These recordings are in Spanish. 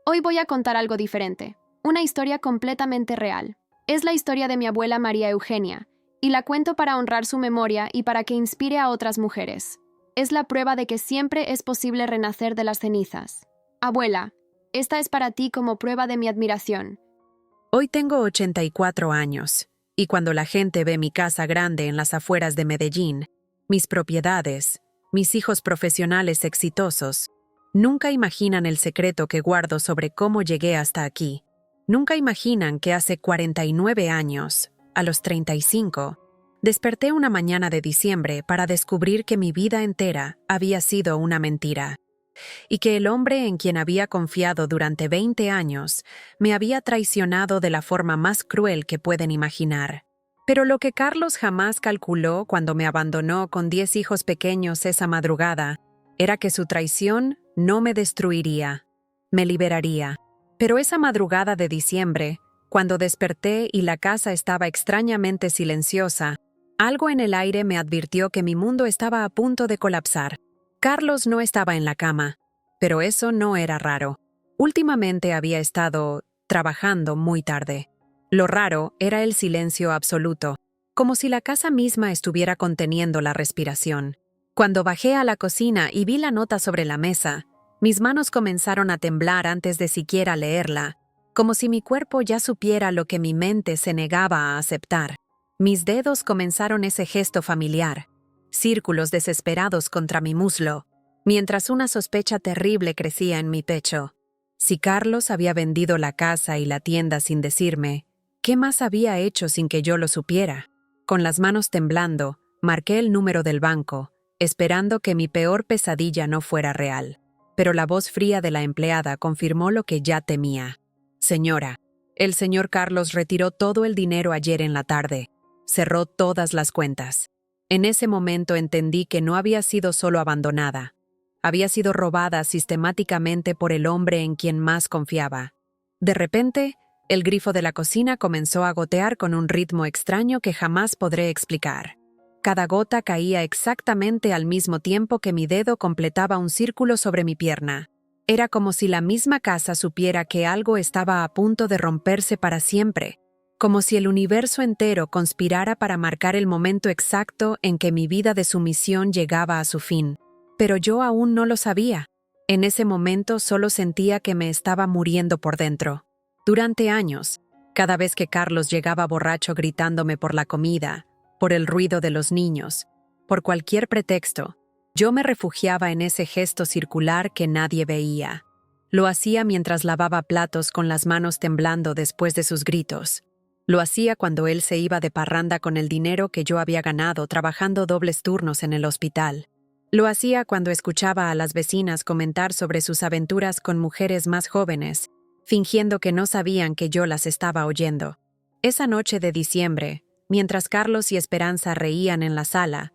Hoy voy a contar algo diferente, una historia completamente real. Es la historia de mi abuela María Eugenia, y la cuento para honrar su memoria y para que inspire a otras mujeres. Es la prueba de que siempre es posible renacer de las cenizas. Abuela, esta es para ti como prueba de mi admiración. Hoy tengo 84 años, y cuando la gente ve mi casa grande en las afueras de Medellín, mis propiedades, mis hijos profesionales exitosos, nunca imaginan el secreto que guardo sobre cómo llegué hasta aquí. Nunca imaginan que hace 49 años, a los 35, desperté una mañana de diciembre para descubrir que mi vida entera había sido una mentira, y que el hombre en quien había confiado durante 20 años me había traicionado de la forma más cruel que pueden imaginar. Pero lo que Carlos jamás calculó cuando me abandonó con 10 hijos pequeños esa madrugada era que su traición no me destruiría, me liberaría. Pero esa madrugada de diciembre, cuando desperté y la casa estaba extrañamente silenciosa, algo en el aire me advirtió que mi mundo estaba a punto de colapsar. Carlos no estaba en la cama, pero eso no era raro. Últimamente había estado trabajando muy tarde. Lo raro era el silencio absoluto, como si la casa misma estuviera conteniendo la respiración. Cuando bajé a la cocina y vi la nota sobre la mesa, mis manos comenzaron a temblar antes de siquiera leerla, como si mi cuerpo ya supiera lo que mi mente se negaba a aceptar. Mis dedos comenzaron ese gesto familiar, círculos desesperados contra mi muslo, mientras una sospecha terrible crecía en mi pecho. Si Carlos había vendido la casa y la tienda sin decirme, ¿qué más había hecho sin que yo lo supiera? Con las manos temblando, marqué el número del banco, esperando que mi peor pesadilla no fuera real. Pero la voz fría de la empleada confirmó lo que ya temía. Señora, el señor Carlos retiró todo el dinero ayer en la tarde. Cerró todas las cuentas. En ese momento entendí que no había sido solo abandonada. Había sido robada sistemáticamente por el hombre en quien más confiaba. De repente, el grifo de la cocina comenzó a gotear con un ritmo extraño que jamás podré explicar. Cada gota caía exactamente al mismo tiempo que mi dedo completaba un círculo sobre mi pierna. Era como si la misma casa supiera que algo estaba a punto de romperse para siempre, como si el universo entero conspirara para marcar el momento exacto en que mi vida de sumisión llegaba a su fin. Pero yo aún no lo sabía. En ese momento solo sentía que me estaba muriendo por dentro. Durante años, cada vez que Carlos llegaba borracho gritándome por la comida, por el ruido de los niños, por cualquier pretexto, yo me refugiaba en ese gesto circular que nadie veía. Lo hacía mientras lavaba platos con las manos temblando después de sus gritos. Lo hacía cuando él se iba de parranda con el dinero que yo había ganado trabajando dobles turnos en el hospital. Lo hacía cuando escuchaba a las vecinas comentar sobre sus aventuras con mujeres más jóvenes, fingiendo que no sabían que yo las estaba oyendo. Esa noche de diciembre, mientras Carlos y Esperanza reían en la sala,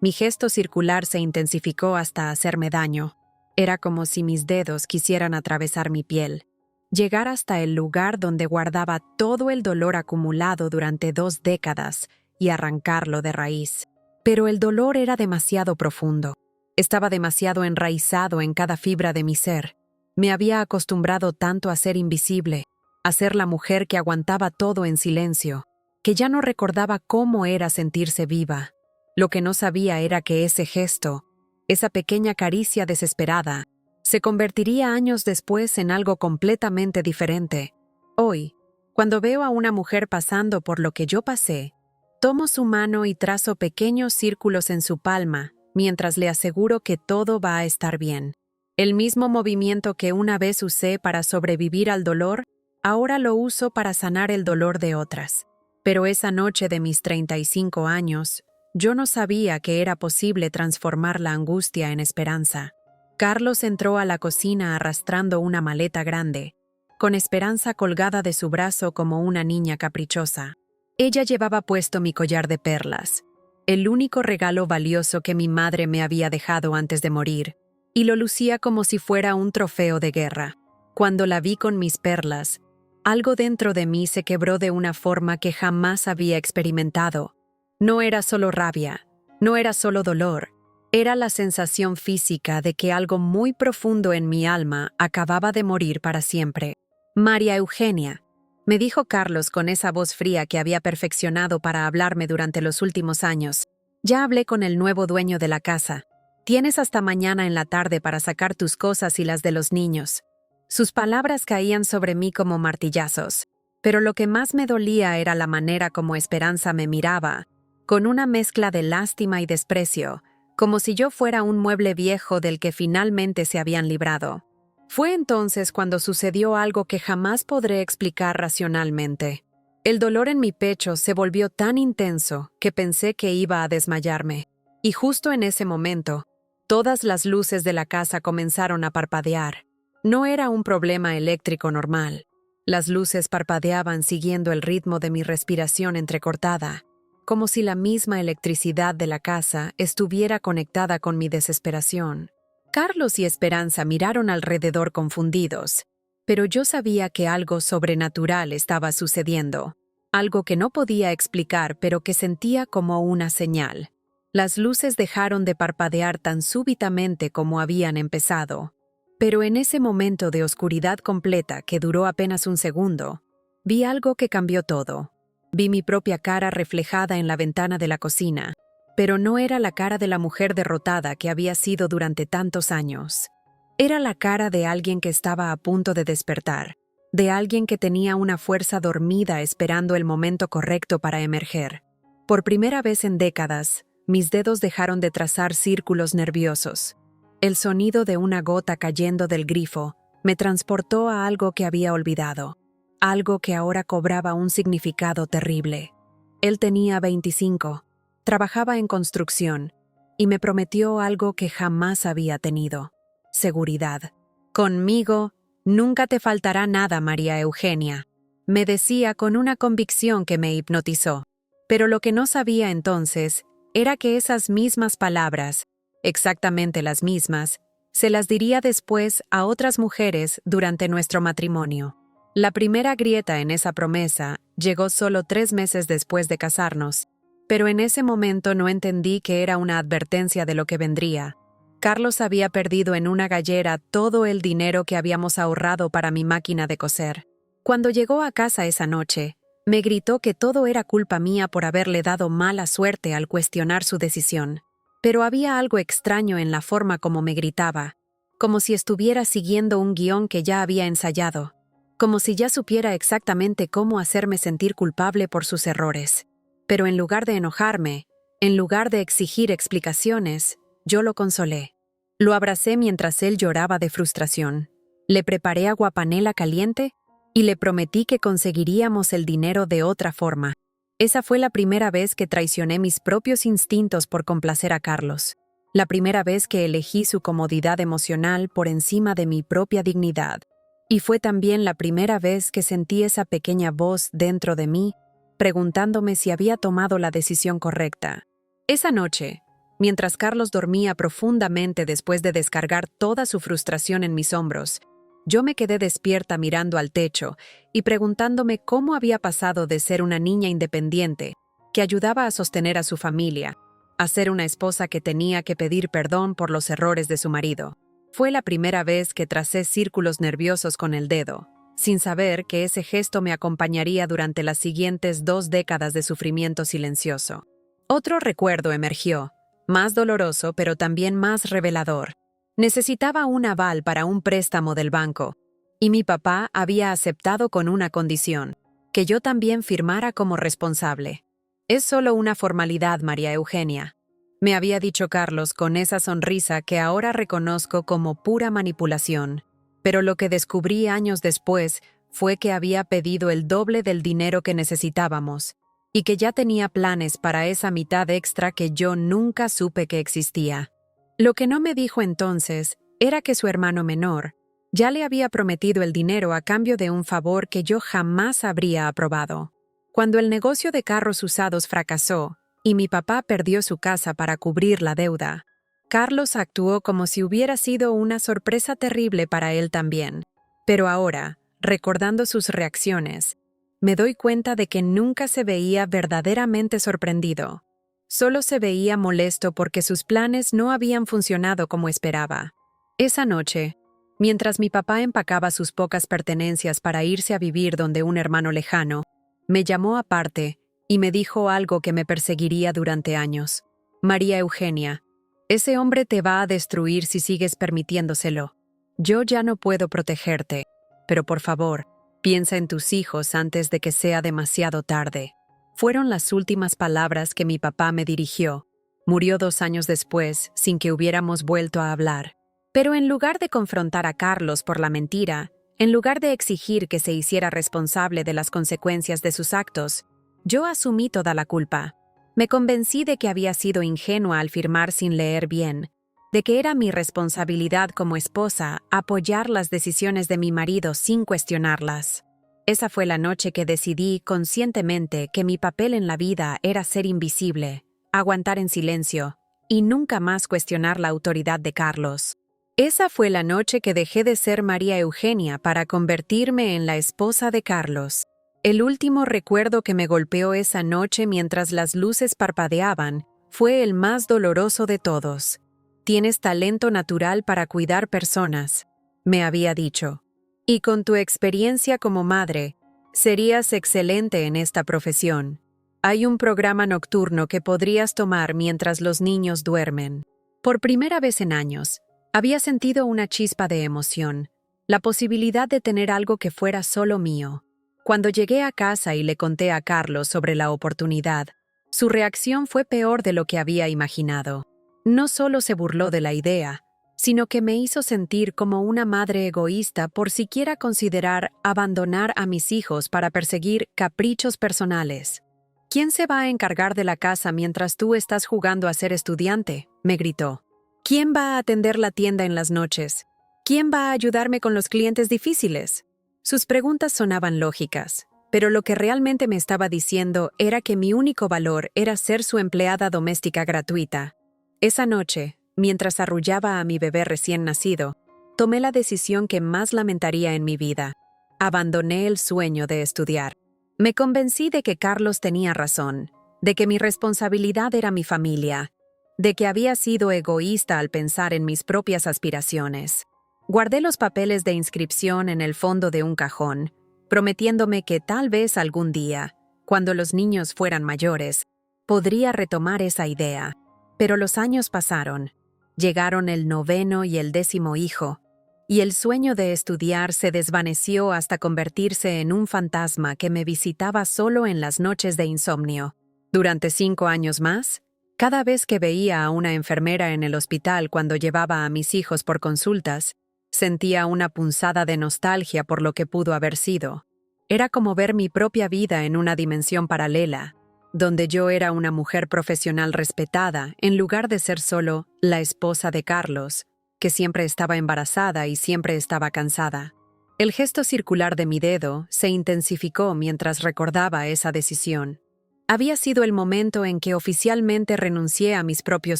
mi gesto circular se intensificó hasta hacerme daño. Era como si mis dedos quisieran atravesar mi piel, llegar hasta el lugar donde guardaba todo el dolor acumulado durante 2 décadas y arrancarlo de raíz. Pero el dolor era demasiado profundo. Estaba demasiado enraizado en cada fibra de mi ser. Me había acostumbrado tanto a ser invisible, a ser la mujer que aguantaba todo en silencio, que ya no recordaba cómo era sentirse viva. Lo que no sabía era que ese gesto, esa pequeña caricia desesperada, se convertiría años después en algo completamente diferente. Hoy, cuando veo a una mujer pasando por lo que yo pasé, tomo su mano y trazo pequeños círculos en su palma, mientras le aseguro que todo va a estar bien. El mismo movimiento que una vez usé para sobrevivir al dolor, ahora lo uso para sanar el dolor de otras. Pero esa noche de mis 35 años, yo no sabía que era posible transformar la angustia en esperanza. Carlos entró a la cocina arrastrando una maleta grande, con Esperanza colgada de su brazo como una niña caprichosa. Ella llevaba puesto mi collar de perlas, el único regalo valioso que mi madre me había dejado antes de morir, y lo lucía como si fuera un trofeo de guerra. Cuando la vi con mis perlas, algo dentro de mí se quebró de una forma que jamás había experimentado. No era solo rabia, no era solo dolor, Era la sensación física de que algo muy profundo en mi alma acababa de morir para siempre. María Eugenia, me dijo Carlos con esa voz fría que había perfeccionado para hablarme durante los últimos años. Ya hablé con el nuevo dueño de la casa. Tienes hasta mañana en la tarde para sacar tus cosas y las de los niños. Sus palabras caían sobre mí como martillazos, pero lo que más me dolía era la manera como Esperanza me miraba, con una mezcla de lástima y desprecio, como si yo fuera un mueble viejo del que finalmente se habían librado. Fue entonces cuando sucedió algo que jamás podré explicar racionalmente. El dolor en mi pecho se volvió tan intenso que pensé que iba a desmayarme. Y justo en ese momento, todas las luces de la casa comenzaron a parpadear. No era un problema eléctrico normal. Las luces parpadeaban siguiendo el ritmo de mi respiración entrecortada, como si la misma electricidad de la casa estuviera conectada con mi desesperación. Carlos y Esperanza miraron alrededor confundidos, pero yo sabía que algo sobrenatural estaba sucediendo, algo que no podía explicar pero que sentía como una señal. Las luces dejaron de parpadear tan súbitamente como habían empezado, pero en ese momento de oscuridad completa que duró apenas un segundo, vi algo que cambió todo. Vi mi propia cara reflejada en la ventana de la cocina, pero no era la cara de la mujer derrotada que había sido durante tantos años. Era la cara de alguien que estaba a punto de despertar, de alguien que tenía una fuerza dormida esperando el momento correcto para emerger. Por primera vez en décadas, mis dedos dejaron de trazar círculos nerviosos. El sonido de una gota cayendo del grifo me transportó a algo que había olvidado. Algo que ahora cobraba un significado terrible. Él tenía 25, trabajaba en construcción, y me prometió algo que jamás había tenido: seguridad. Conmigo nunca te faltará nada, María Eugenia, me decía con una convicción que me hipnotizó. Pero lo que no sabía entonces era que esas mismas palabras, exactamente las mismas, se las diría después a otras mujeres durante nuestro matrimonio. La primera grieta en esa promesa llegó solo 3 meses después de casarnos, pero en ese momento no entendí que era una advertencia de lo que vendría. Carlos había perdido en una gallera todo el dinero que habíamos ahorrado para mi máquina de coser. Cuando llegó a casa esa noche, me gritó que todo era culpa mía por haberle dado mala suerte al cuestionar su decisión. Pero había algo extraño en la forma como me gritaba, como si estuviera siguiendo un guión que ya había ensayado. Como si ya supiera exactamente cómo hacerme sentir culpable por sus errores. Pero en lugar de enojarme, en lugar de exigir explicaciones, yo lo consolé. Lo abracé mientras él lloraba de frustración. Le preparé agua panela caliente y le prometí que conseguiríamos el dinero de otra forma. Esa fue la primera vez que traicioné mis propios instintos por complacer a Carlos. La primera vez que elegí su comodidad emocional por encima de mi propia dignidad. Y fue también la primera vez que sentí esa pequeña voz dentro de mí, preguntándome si había tomado la decisión correcta. Esa noche, mientras Carlos dormía profundamente después de descargar toda su frustración en mis hombros, yo me quedé despierta mirando al techo y preguntándome cómo había pasado de ser una niña independiente, que ayudaba a sostener a su familia, a ser una esposa que tenía que pedir perdón por los errores de su marido. Fue la primera vez que tracé círculos nerviosos con el dedo, sin saber que ese gesto me acompañaría durante las siguientes 2 décadas de sufrimiento silencioso. Otro recuerdo emergió, más doloroso pero también más revelador. Necesitaba un aval para un préstamo del banco, y mi papá había aceptado con una condición: que yo también firmara como responsable. Es solo una formalidad, María Eugenia, me había dicho Carlos con esa sonrisa que ahora reconozco como pura manipulación. Pero lo que descubrí años después fue que había pedido el doble del dinero que necesitábamos, y que ya tenía planes para esa mitad extra que yo nunca supe que existía. Lo que no me dijo entonces era que su hermano menor ya le había prometido el dinero a cambio de un favor que yo jamás habría aprobado. Cuando el negocio de carros usados fracasó y mi papá perdió su casa para cubrir la deuda, Carlos actuó como si hubiera sido una sorpresa terrible para él también. Pero ahora, recordando sus reacciones, me doy cuenta de que nunca se veía verdaderamente sorprendido. Solo se veía molesto porque sus planes no habían funcionado como esperaba. Esa noche, mientras mi papá empacaba sus pocas pertenencias para irse a vivir donde un hermano lejano, me llamó aparte y me dijo algo que me perseguiría durante años. María Eugenia, ese hombre te va a destruir si sigues permitiéndoselo. Yo ya no puedo protegerte, pero por favor, piensa en tus hijos antes de que sea demasiado tarde. Fueron las últimas palabras que mi papá me dirigió. Murió 2 años después, sin que hubiéramos vuelto a hablar. Pero en lugar de confrontar a Carlos por la mentira, en lugar de exigir que se hiciera responsable de las consecuencias de sus actos, yo asumí toda la culpa. Me convencí de que había sido ingenua al firmar sin leer bien, de que era mi responsabilidad como esposa apoyar las decisiones de mi marido sin cuestionarlas. Esa fue la noche que decidí conscientemente que mi papel en la vida era ser invisible, aguantar en silencio y nunca más cuestionar la autoridad de Carlos. Esa fue la noche que dejé de ser María Eugenia para convertirme en la esposa de Carlos. El último recuerdo que me golpeó esa noche mientras las luces parpadeaban fue el más doloroso de todos. Tienes talento natural para cuidar personas, me había dicho. Y con tu experiencia como madre, serías excelente en esta profesión. Hay un programa nocturno que podrías tomar mientras los niños duermen. Por primera vez en años, había sentido una chispa de emoción, la posibilidad de tener algo que fuera solo mío. Cuando llegué a casa y le conté a Carlos sobre la oportunidad, su reacción fue peor de lo que había imaginado. No solo se burló de la idea, sino que me hizo sentir como una madre egoísta por siquiera considerar abandonar a mis hijos para perseguir caprichos personales. ¿Quién se va a encargar de la casa mientras tú estás jugando a ser estudiante?, me gritó. ¿Quién va a atender la tienda en las noches? ¿Quién va a ayudarme con los clientes difíciles? Sus preguntas sonaban lógicas, pero lo que realmente me estaba diciendo era que mi único valor era ser su empleada doméstica gratuita. Esa noche, mientras arrullaba a mi bebé recién nacido, tomé la decisión que más lamentaría en mi vida. Abandoné el sueño de estudiar. Me convencí de que Carlos tenía razón, de que mi responsabilidad era mi familia, de que había sido egoísta al pensar en mis propias aspiraciones. Guardé los papeles de inscripción en el fondo de un cajón, prometiéndome que tal vez algún día, cuando los niños fueran mayores, podría retomar esa idea. Pero los años pasaron. Llegaron el 9º y el 10º hijo, y el sueño de estudiar se desvaneció hasta convertirse en un fantasma que me visitaba solo en las noches de insomnio. Durante 5 años más, cada vez que veía a una enfermera en el hospital cuando llevaba a mis hijos por consultas, sentía una punzada de nostalgia por lo que pudo haber sido. Era como ver mi propia vida en una dimensión paralela, donde yo era una mujer profesional respetada en lugar de ser solo la esposa de Carlos, que siempre estaba embarazada y siempre estaba cansada. El gesto circular de mi dedo se intensificó mientras recordaba esa decisión. Había sido el momento en que oficialmente renuncié a mis propios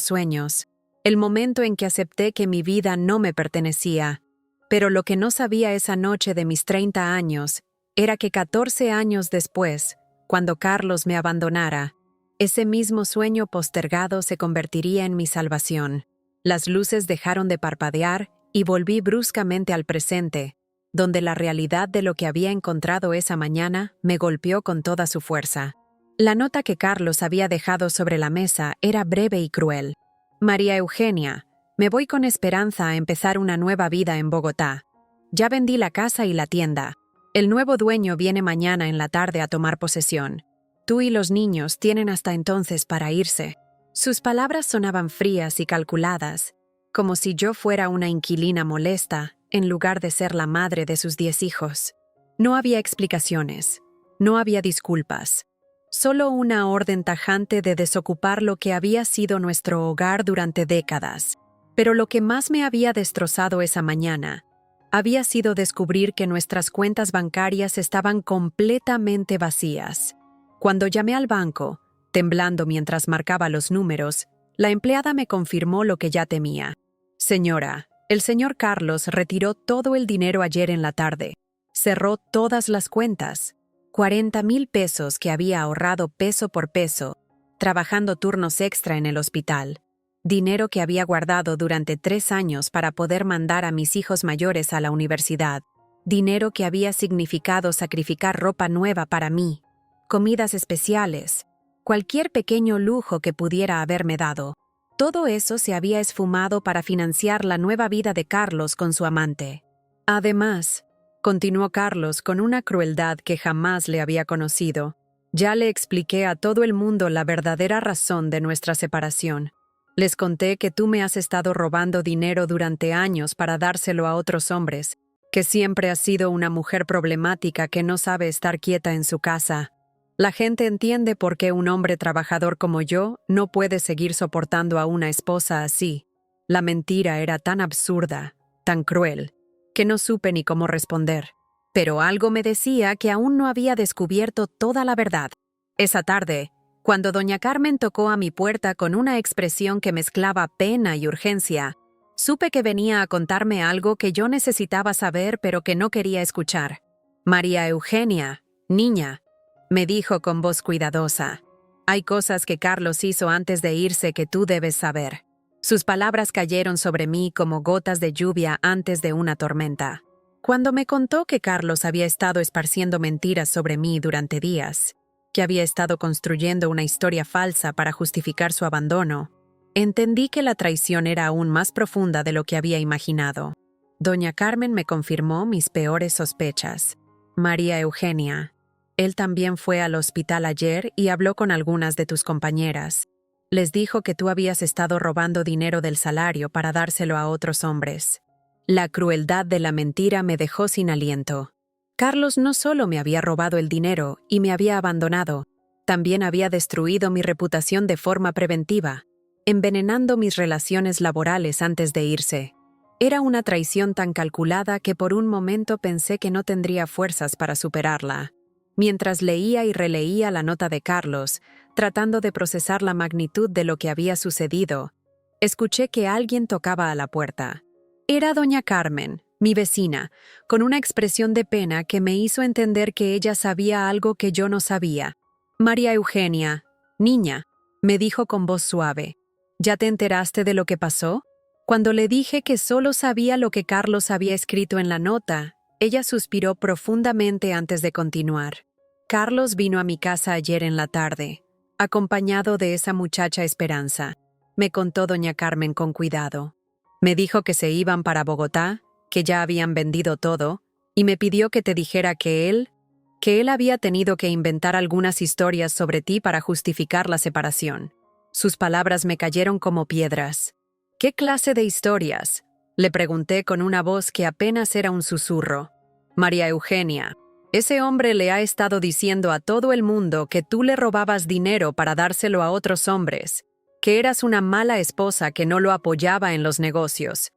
sueños, el momento en que acepté que mi vida no me pertenecía. Pero lo que no sabía esa noche de mis 30 años era que 14 años después, cuando Carlos me abandonara, ese mismo sueño postergado se convertiría en mi salvación. Las luces dejaron de parpadear y volví bruscamente al presente, donde la realidad de lo que había encontrado esa mañana me golpeó con toda su fuerza. La nota que Carlos había dejado sobre la mesa era breve y cruel. María Eugenia, me voy con esperanza a empezar una nueva vida en Bogotá. Ya vendí la casa y la tienda. El nuevo dueño viene mañana en la tarde a tomar posesión. Tú y los niños tienen hasta entonces para irse. Sus palabras sonaban frías y calculadas, como si yo fuera una inquilina molesta en lugar de ser la madre de sus 10 hijos. No había explicaciones, no había disculpas, solo una orden tajante de desocupar lo que había sido nuestro hogar durante décadas. Pero lo que más me había destrozado esa mañana había sido descubrir que nuestras cuentas bancarias estaban completamente vacías. Cuando llamé al banco, temblando mientras marcaba los números, la empleada me confirmó lo que ya temía. Señora, el señor Carlos retiró todo el dinero ayer en la tarde. Cerró todas las cuentas. 40,000 pesos que había ahorrado peso por peso trabajando turnos extra en el hospital, dinero que había guardado durante 3 años para poder mandar a mis hijos mayores a la universidad, dinero que había significado sacrificar ropa nueva para mí, comidas especiales, cualquier pequeño lujo que pudiera haberme dado. Todo eso se había esfumado para financiar la nueva vida de Carlos con su amante. Además, continuó Carlos con una crueldad que jamás le había conocido, ya le expliqué a todo el mundo la verdadera razón de nuestra separación. Les conté que tú me has estado robando dinero durante años para dárselo a otros hombres, que siempre has sido una mujer problemática que no sabe estar quieta en su casa. La gente entiende por qué un hombre trabajador como yo no puede seguir soportando a una esposa así. La mentira era tan absurda, tan cruel, que no supe ni cómo responder. Pero algo me decía que aún no había descubierto toda la verdad. Esa tarde, cuando doña Carmen tocó a mi puerta con una expresión que mezclaba pena y urgencia, supe que venía a contarme algo que yo necesitaba saber pero que no quería escuchar. María Eugenia, niña, me dijo con voz cuidadosa, hay cosas que Carlos hizo antes de irse que tú debes saber. Sus palabras cayeron sobre mí como gotas de lluvia antes de una tormenta. Cuando me contó que Carlos había estado esparciendo mentiras sobre mí durante días, que había estado construyendo una historia falsa para justificar su abandono, entendí que la traición era aún más profunda de lo que había imaginado. Doña Carmen me confirmó mis peores sospechas. María Eugenia, él también fue al hospital ayer y habló con algunas de tus compañeras. Les dijo que tú habías estado robando dinero del salario para dárselo a otros hombres. La crueldad de la mentira me dejó sin aliento. Carlos no solo me había robado el dinero y me había abandonado, también había destruido mi reputación de forma preventiva, envenenando mis relaciones laborales antes de irse. Era una traición tan calculada que por un momento pensé que no tendría fuerzas para superarla. Mientras leía y releía la nota de Carlos, tratando de procesar la magnitud de lo que había sucedido, escuché que alguien tocaba a la puerta. Era doña Carmen, mi vecina, con una expresión de pena que me hizo entender que ella sabía algo que yo no sabía. María Eugenia, niña, me dijo con voz suave, ¿ya te enteraste de lo que pasó? Cuando le dije que solo sabía lo que Carlos había escrito en la nota, ella suspiró profundamente antes de continuar. Carlos vino a mi casa ayer en la tarde, acompañado de esa muchacha Esperanza, me contó doña Carmen con cuidado. Me dijo que se iban para Bogotá, que ya habían vendido todo, y me pidió que te dijera que él había tenido que inventar algunas historias sobre ti para justificar la separación. Sus palabras me cayeron como piedras. ¿Qué clase de historias?, le pregunté con una voz que apenas era un susurro. María Eugenia, ese hombre le ha estado diciendo a todo el mundo que tú le robabas dinero para dárselo a otros hombres, que eras una mala esposa que no lo apoyaba en los negocios.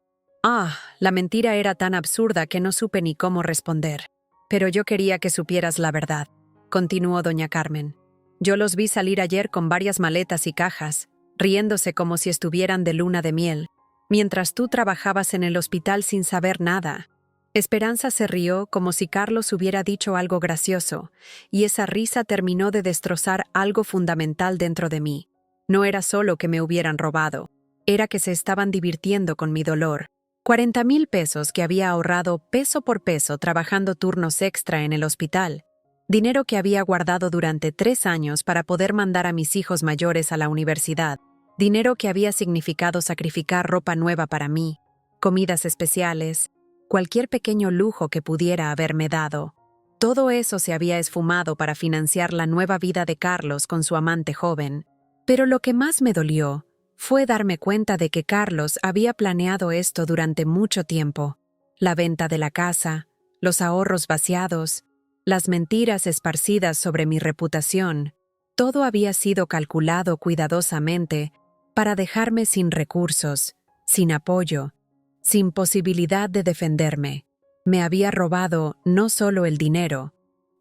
La mentira era tan absurda que no supe ni cómo responder. Pero yo quería que supieras la verdad, continuó doña Carmen. Yo los vi salir ayer con varias maletas y cajas, riéndose como si estuvieran de luna de miel, mientras tú trabajabas en el hospital sin saber nada. Esperanza se rió como si Carlos hubiera dicho algo gracioso, y esa risa terminó de destrozar algo fundamental dentro de mí. No era solo que me hubieran robado, era que se estaban divirtiendo con mi dolor. 40,000 pesos que había ahorrado peso por peso trabajando turnos extra en el hospital, dinero que había guardado durante 3 años para poder mandar a mis hijos mayores a la universidad, dinero que había significado sacrificar ropa nueva para mí, comidas especiales, cualquier pequeño lujo que pudiera haberme dado. Todo eso se había esfumado para financiar la nueva vida de Carlos con su amante joven. Pero lo que más me dolió fue darme cuenta de que Carlos había planeado esto durante mucho tiempo. La venta de la casa, los ahorros vaciados, las mentiras esparcidas sobre mi reputación, todo había sido calculado cuidadosamente para dejarme sin recursos, sin apoyo, sin posibilidad de defenderme. Me había robado no solo el dinero,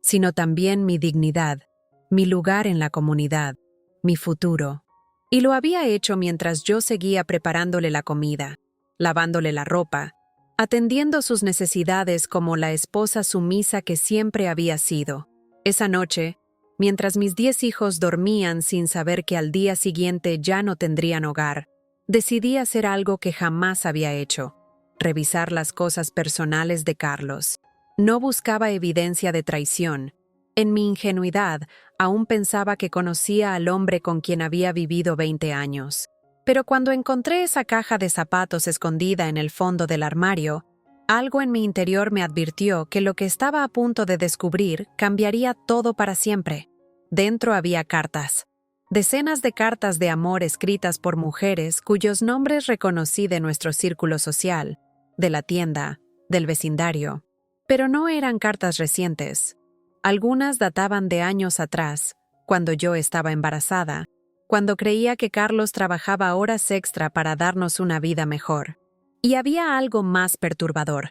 sino también mi dignidad, mi lugar en la comunidad, mi futuro. Y lo había hecho mientras yo seguía preparándole la comida, lavándole la ropa, atendiendo sus necesidades como la esposa sumisa que siempre había sido. Esa noche, Mientras mis 10 hijos dormían sin saber que al día siguiente ya no tendrían hogar, decidí hacer algo que jamás había hecho: revisar las cosas personales de Carlos. No buscaba evidencia de traición. En mi ingenuidad, aún pensaba que conocía al hombre con quien había vivido 20 años. Pero cuando encontré esa caja de zapatos escondida en el fondo del armario, algo en mi interior me advirtió que lo que estaba a punto de descubrir cambiaría todo para siempre. Dentro había cartas. Decenas de cartas de amor escritas por mujeres cuyos nombres reconocí de nuestro círculo social, de la tienda, del vecindario. Pero no eran cartas recientes. Algunas databan de años atrás, cuando yo estaba embarazada, cuando creía que Carlos trabajaba horas extra para darnos una vida mejor. Y había algo más perturbador: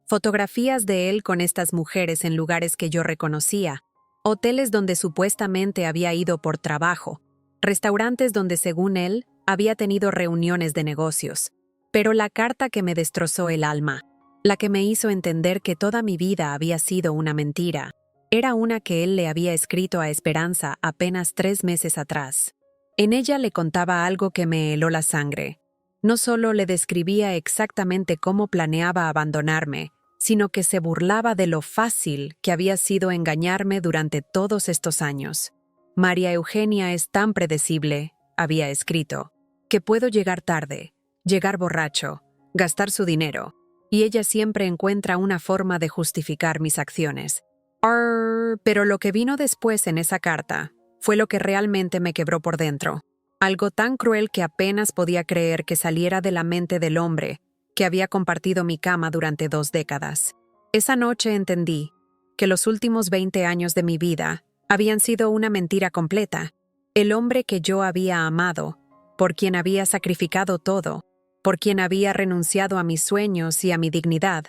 fotografías de él con estas mujeres en lugares que yo reconocía, hoteles donde supuestamente había ido por trabajo, restaurantes donde, según él, había tenido reuniones de negocios. Pero la carta que me destrozó el alma, la que me hizo entender que toda mi vida había sido una mentira, era una que él le había escrito a Esperanza apenas 3 meses atrás. En ella le contaba algo que me heló la sangre. No solo le describía exactamente cómo planeaba abandonarme, sino que se burlaba de lo fácil que había sido engañarme durante todos estos años. María Eugenia es tan predecible, había escrito, que puedo llegar tarde, llegar borracho, gastar su dinero, y ella siempre encuentra una forma de justificar mis acciones. Pero lo que vino después en esa carta fue lo que realmente me quebró por dentro. Algo tan cruel que apenas podía creer que saliera de la mente del hombre que había compartido mi cama durante 2 décadas. Esa noche entendí que los últimos 20 años de mi vida habían sido una mentira completa. El hombre que yo había amado, por quien había sacrificado todo, por quien había renunciado a mis sueños y a mi dignidad,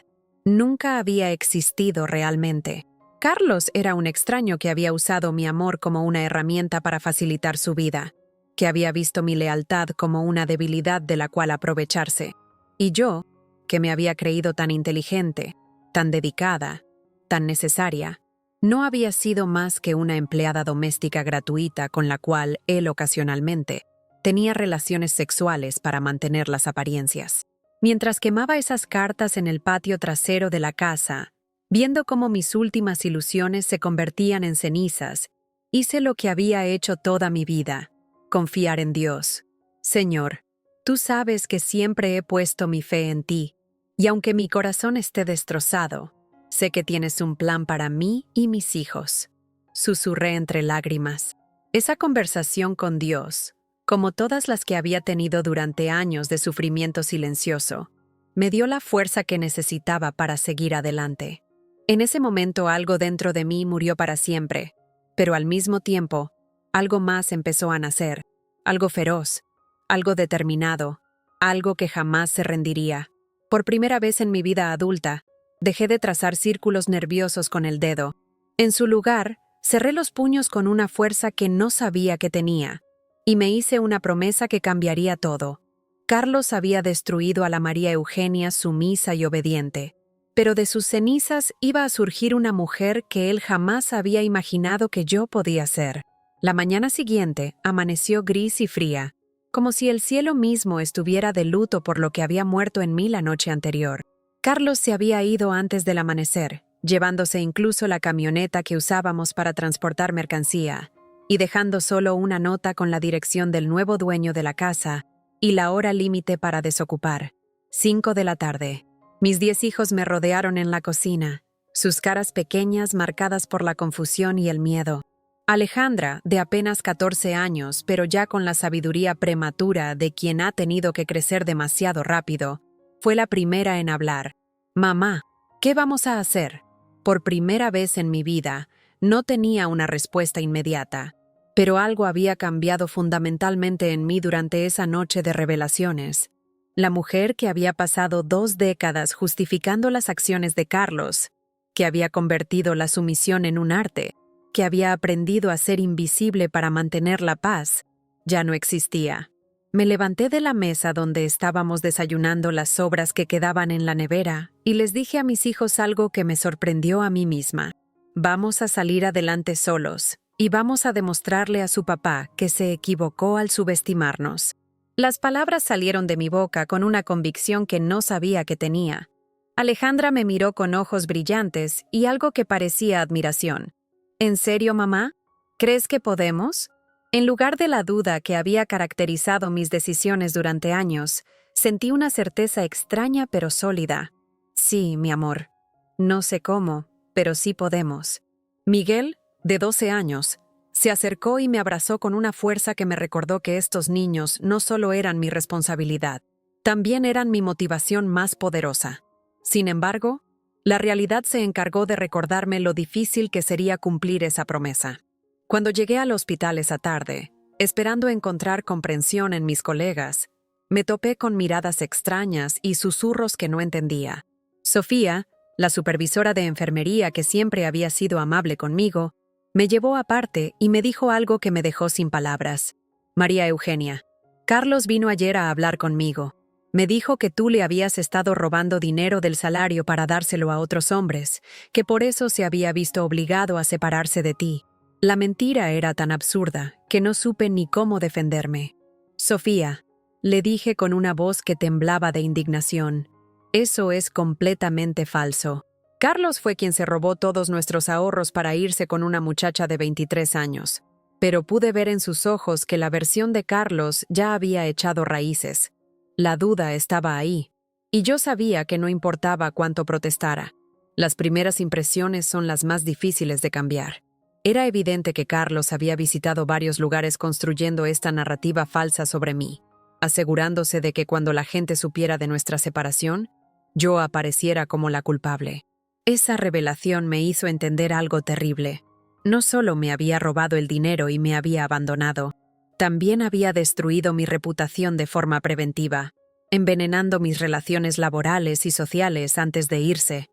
nunca había existido realmente. Carlos era un extraño que había usado mi amor como una herramienta para facilitar su vida, que había visto mi lealtad como una debilidad de la cual aprovecharse. Y yo, que me había creído tan inteligente, tan dedicada, tan necesaria, no había sido más que una empleada doméstica gratuita con la cual él ocasionalmente tenía relaciones sexuales para mantener las apariencias. Mientras quemaba esas cartas en el patio trasero de la casa, viendo cómo mis últimas ilusiones se convertían en cenizas, hice lo que había hecho toda mi vida: confiar en Dios. Señor, tú sabes que siempre he puesto mi fe en ti, y aunque mi corazón esté destrozado, sé que tienes un plan para mí y mis hijos. Susurré entre lágrimas. Esa conversación con Dios, como todas las que había tenido durante años de sufrimiento silencioso, me dio la fuerza que necesitaba para seguir adelante. En ese momento algo dentro de mí murió para siempre, pero al mismo tiempo, algo más empezó a nacer, algo feroz, algo determinado, algo que jamás se rendiría. Por primera vez en mi vida adulta, dejé de trazar círculos nerviosos con el dedo. En su lugar, cerré los puños con una fuerza que no sabía que tenía, y me hice una promesa que cambiaría todo. Carlos había destruido a la María Eugenia sumisa y obediente, pero de sus cenizas iba a surgir una mujer que él jamás había imaginado que yo podía ser. La mañana siguiente amaneció gris y fría, como si el cielo mismo estuviera de luto por lo que había muerto en mí la noche anterior. Carlos se había ido antes del amanecer, llevándose incluso la camioneta que usábamos para transportar mercancía, y dejando solo una nota con la dirección del nuevo dueño de la casa y la hora límite para desocupar: 5 de la tarde. Mis 10 hijos me rodearon en la cocina, sus caras pequeñas marcadas por la confusión y el miedo. Alejandra, de apenas 14 años, pero ya con la sabiduría prematura de quien ha tenido que crecer demasiado rápido, fue la primera en hablar. «Mamá, ¿qué vamos a hacer?». Por primera vez en mi vida, no tenía una respuesta inmediata, pero algo había cambiado fundamentalmente en mí durante esa noche de revelaciones. La mujer que había pasado 2 décadas justificando las acciones de Carlos, que había convertido la sumisión en un arte, que había aprendido a ser invisible para mantener la paz, ya no existía. Me levanté de la mesa donde estábamos desayunando las sobras que quedaban en la nevera y les dije a mis hijos algo que me sorprendió a mí misma. «Vamos a salir adelante solos, y vamos a demostrarle a su papá que se equivocó al subestimarnos. Las palabras salieron de mi boca con una convicción que no sabía que tenía. Alejandra me miró con ojos brillantes y algo que parecía admiración. ¿En serio, mamá? ¿Crees que podemos? En lugar de la duda que había caracterizado mis decisiones durante años, sentí una certeza extraña pero sólida. Sí, mi amor. No sé cómo, pero sí podemos. Miguel, de 12 años, se acercó y me abrazó con una fuerza que me recordó que estos niños no solo eran mi responsabilidad, también eran mi motivación más poderosa. Sin embargo, la realidad se encargó de recordarme lo difícil que sería cumplir esa promesa. Cuando llegué al hospital esa tarde, esperando encontrar comprensión en mis colegas, me topé con miradas extrañas y susurros que no entendía. Sofía, la supervisora de enfermería que siempre había sido amable conmigo, me llevó aparte y me dijo algo que me dejó sin palabras. María Eugenia, Carlos vino ayer a hablar conmigo. Me dijo que tú le habías estado robando dinero del salario para dárselo a otros hombres, que por eso se había visto obligado a separarse de ti. La mentira era tan absurda que no supe ni cómo defenderme. Sofía, le dije con una voz que temblaba de indignación, eso es completamente falso. Carlos fue quien se robó todos nuestros ahorros para irse con una muchacha de 23 años. Pero pude ver en sus ojos que la versión de Carlos ya había echado raíces. La duda estaba ahí, y yo sabía que no importaba cuánto protestara. Las primeras impresiones son las más difíciles de cambiar. Era evidente que Carlos había visitado varios lugares construyendo esta narrativa falsa sobre mí, asegurándose de que cuando la gente supiera de nuestra separación, yo apareciera como la culpable. Esa revelación me hizo entender algo terrible. No solo me había robado el dinero y me había abandonado, también había destruido mi reputación de forma preventiva, envenenando mis relaciones laborales y sociales antes de irse.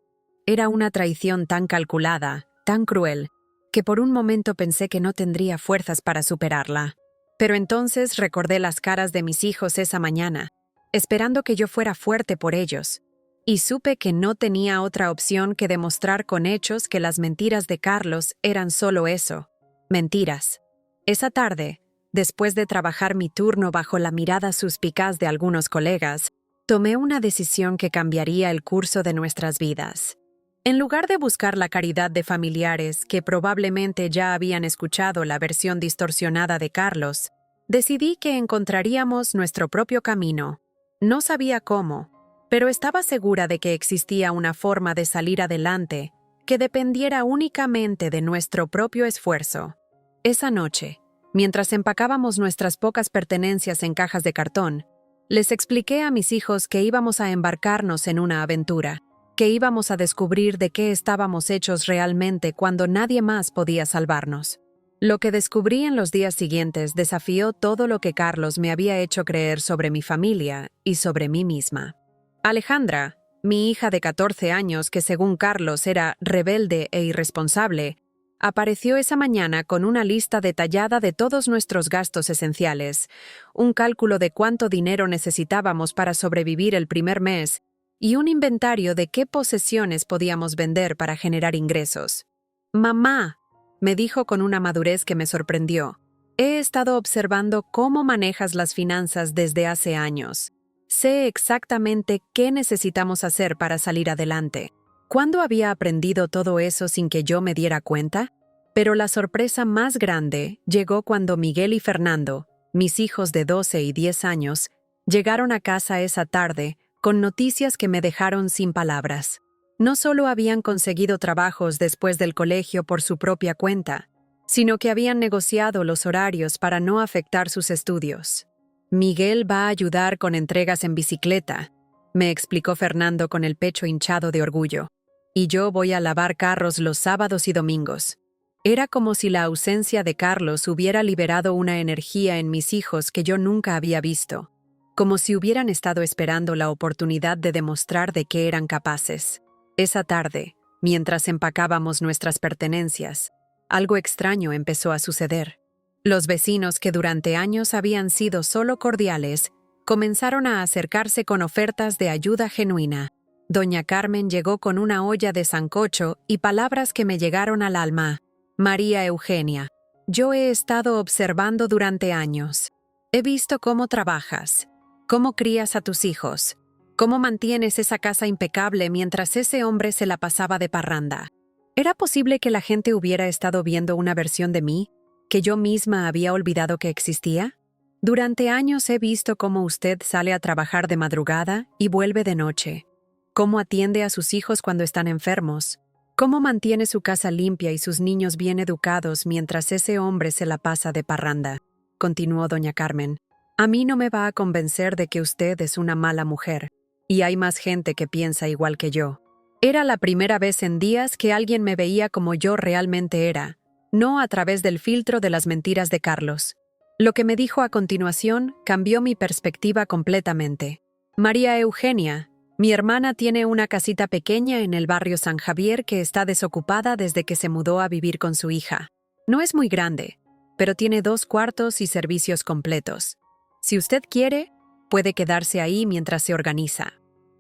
Era una traición tan calculada, tan cruel, que por un momento pensé que no tendría fuerzas para superarla. Pero entonces recordé las caras de mis hijos esa mañana, esperando que yo fuera fuerte por ellos, y supe que no tenía otra opción que demostrar con hechos que las mentiras de Carlos eran solo eso, mentiras. Esa tarde, después de trabajar mi turno bajo la mirada suspicaz de algunos colegas, tomé una decisión que cambiaría el curso de nuestras vidas. En lugar de buscar la caridad de familiares que probablemente ya habían escuchado la versión distorsionada de Carlos, decidí que encontraríamos nuestro propio camino. No sabía cómo, pero estaba segura de que existía una forma de salir adelante que dependiera únicamente de nuestro propio esfuerzo. Esa noche, mientras empacábamos nuestras pocas pertenencias en cajas de cartón, les expliqué a mis hijos que íbamos a embarcarnos en una aventura, que íbamos a descubrir de qué estábamos hechos realmente cuando nadie más podía salvarnos. Lo que descubrí en los días siguientes desafió todo lo que Carlos me había hecho creer sobre mi familia y sobre mí misma. Alejandra, mi hija de 14 años que según Carlos era rebelde e irresponsable, apareció esa mañana con una lista detallada de todos nuestros gastos esenciales, un cálculo de cuánto dinero necesitábamos para sobrevivir el primer mes y un inventario de qué posesiones podíamos vender para generar ingresos. «Mamá», me dijo con una madurez que me sorprendió, «he estado observando cómo manejas las finanzas desde hace años. Sé exactamente qué necesitamos hacer para salir adelante». ¿Cuándo había aprendido todo eso sin que yo me diera cuenta? Pero la sorpresa más grande llegó cuando Miguel y Fernando, mis hijos de 12 y 10 años, llegaron a casa esa tarde con noticias que me dejaron sin palabras. No solo habían conseguido trabajos después del colegio por su propia cuenta, sino que habían negociado los horarios para no afectar sus estudios. Miguel va a ayudar con entregas en bicicleta, me explicó Fernando con el pecho hinchado de orgullo. Y yo voy a lavar carros los sábados y domingos. Era como si la ausencia de Carlos hubiera liberado una energía en mis hijos que yo nunca había visto, como si hubieran estado esperando la oportunidad de demostrar de qué eran capaces. Esa tarde, mientras empacábamos nuestras pertenencias, algo extraño empezó a suceder. Los vecinos que durante años habían sido solo cordiales, comenzaron a acercarse con ofertas de ayuda genuina. Doña Carmen llegó con una olla de sancocho y palabras que me llegaron al alma. María Eugenia, Yo he estado observando durante años. He visto cómo trabajas, cómo crías a tus hijos, cómo mantienes esa casa impecable mientras ese hombre se la pasaba de parranda. ¿Era posible que la gente hubiera estado viendo una versión de mí que yo misma había olvidado que existía? Durante años he visto cómo usted sale a trabajar de madrugada y vuelve de noche, cómo atiende a sus hijos cuando están enfermos, cómo mantiene su casa limpia y sus niños bien educados mientras ese hombre se la pasa de parranda, continuó doña Carmen. A mí no me va a convencer de que usted es una mala mujer, y hay más gente que piensa igual que yo. Era la primera vez en días que alguien me veía como yo realmente era, no a través del filtro de las mentiras de Carlos. Lo que me dijo a continuación cambió mi perspectiva completamente. María Eugenia, mi hermana, tiene una casita pequeña en el barrio San Javier que está desocupada desde que se mudó a vivir con su hija. No es muy grande, pero tiene 2 cuartos y servicios completos. Si usted quiere, puede quedarse ahí mientras se organiza.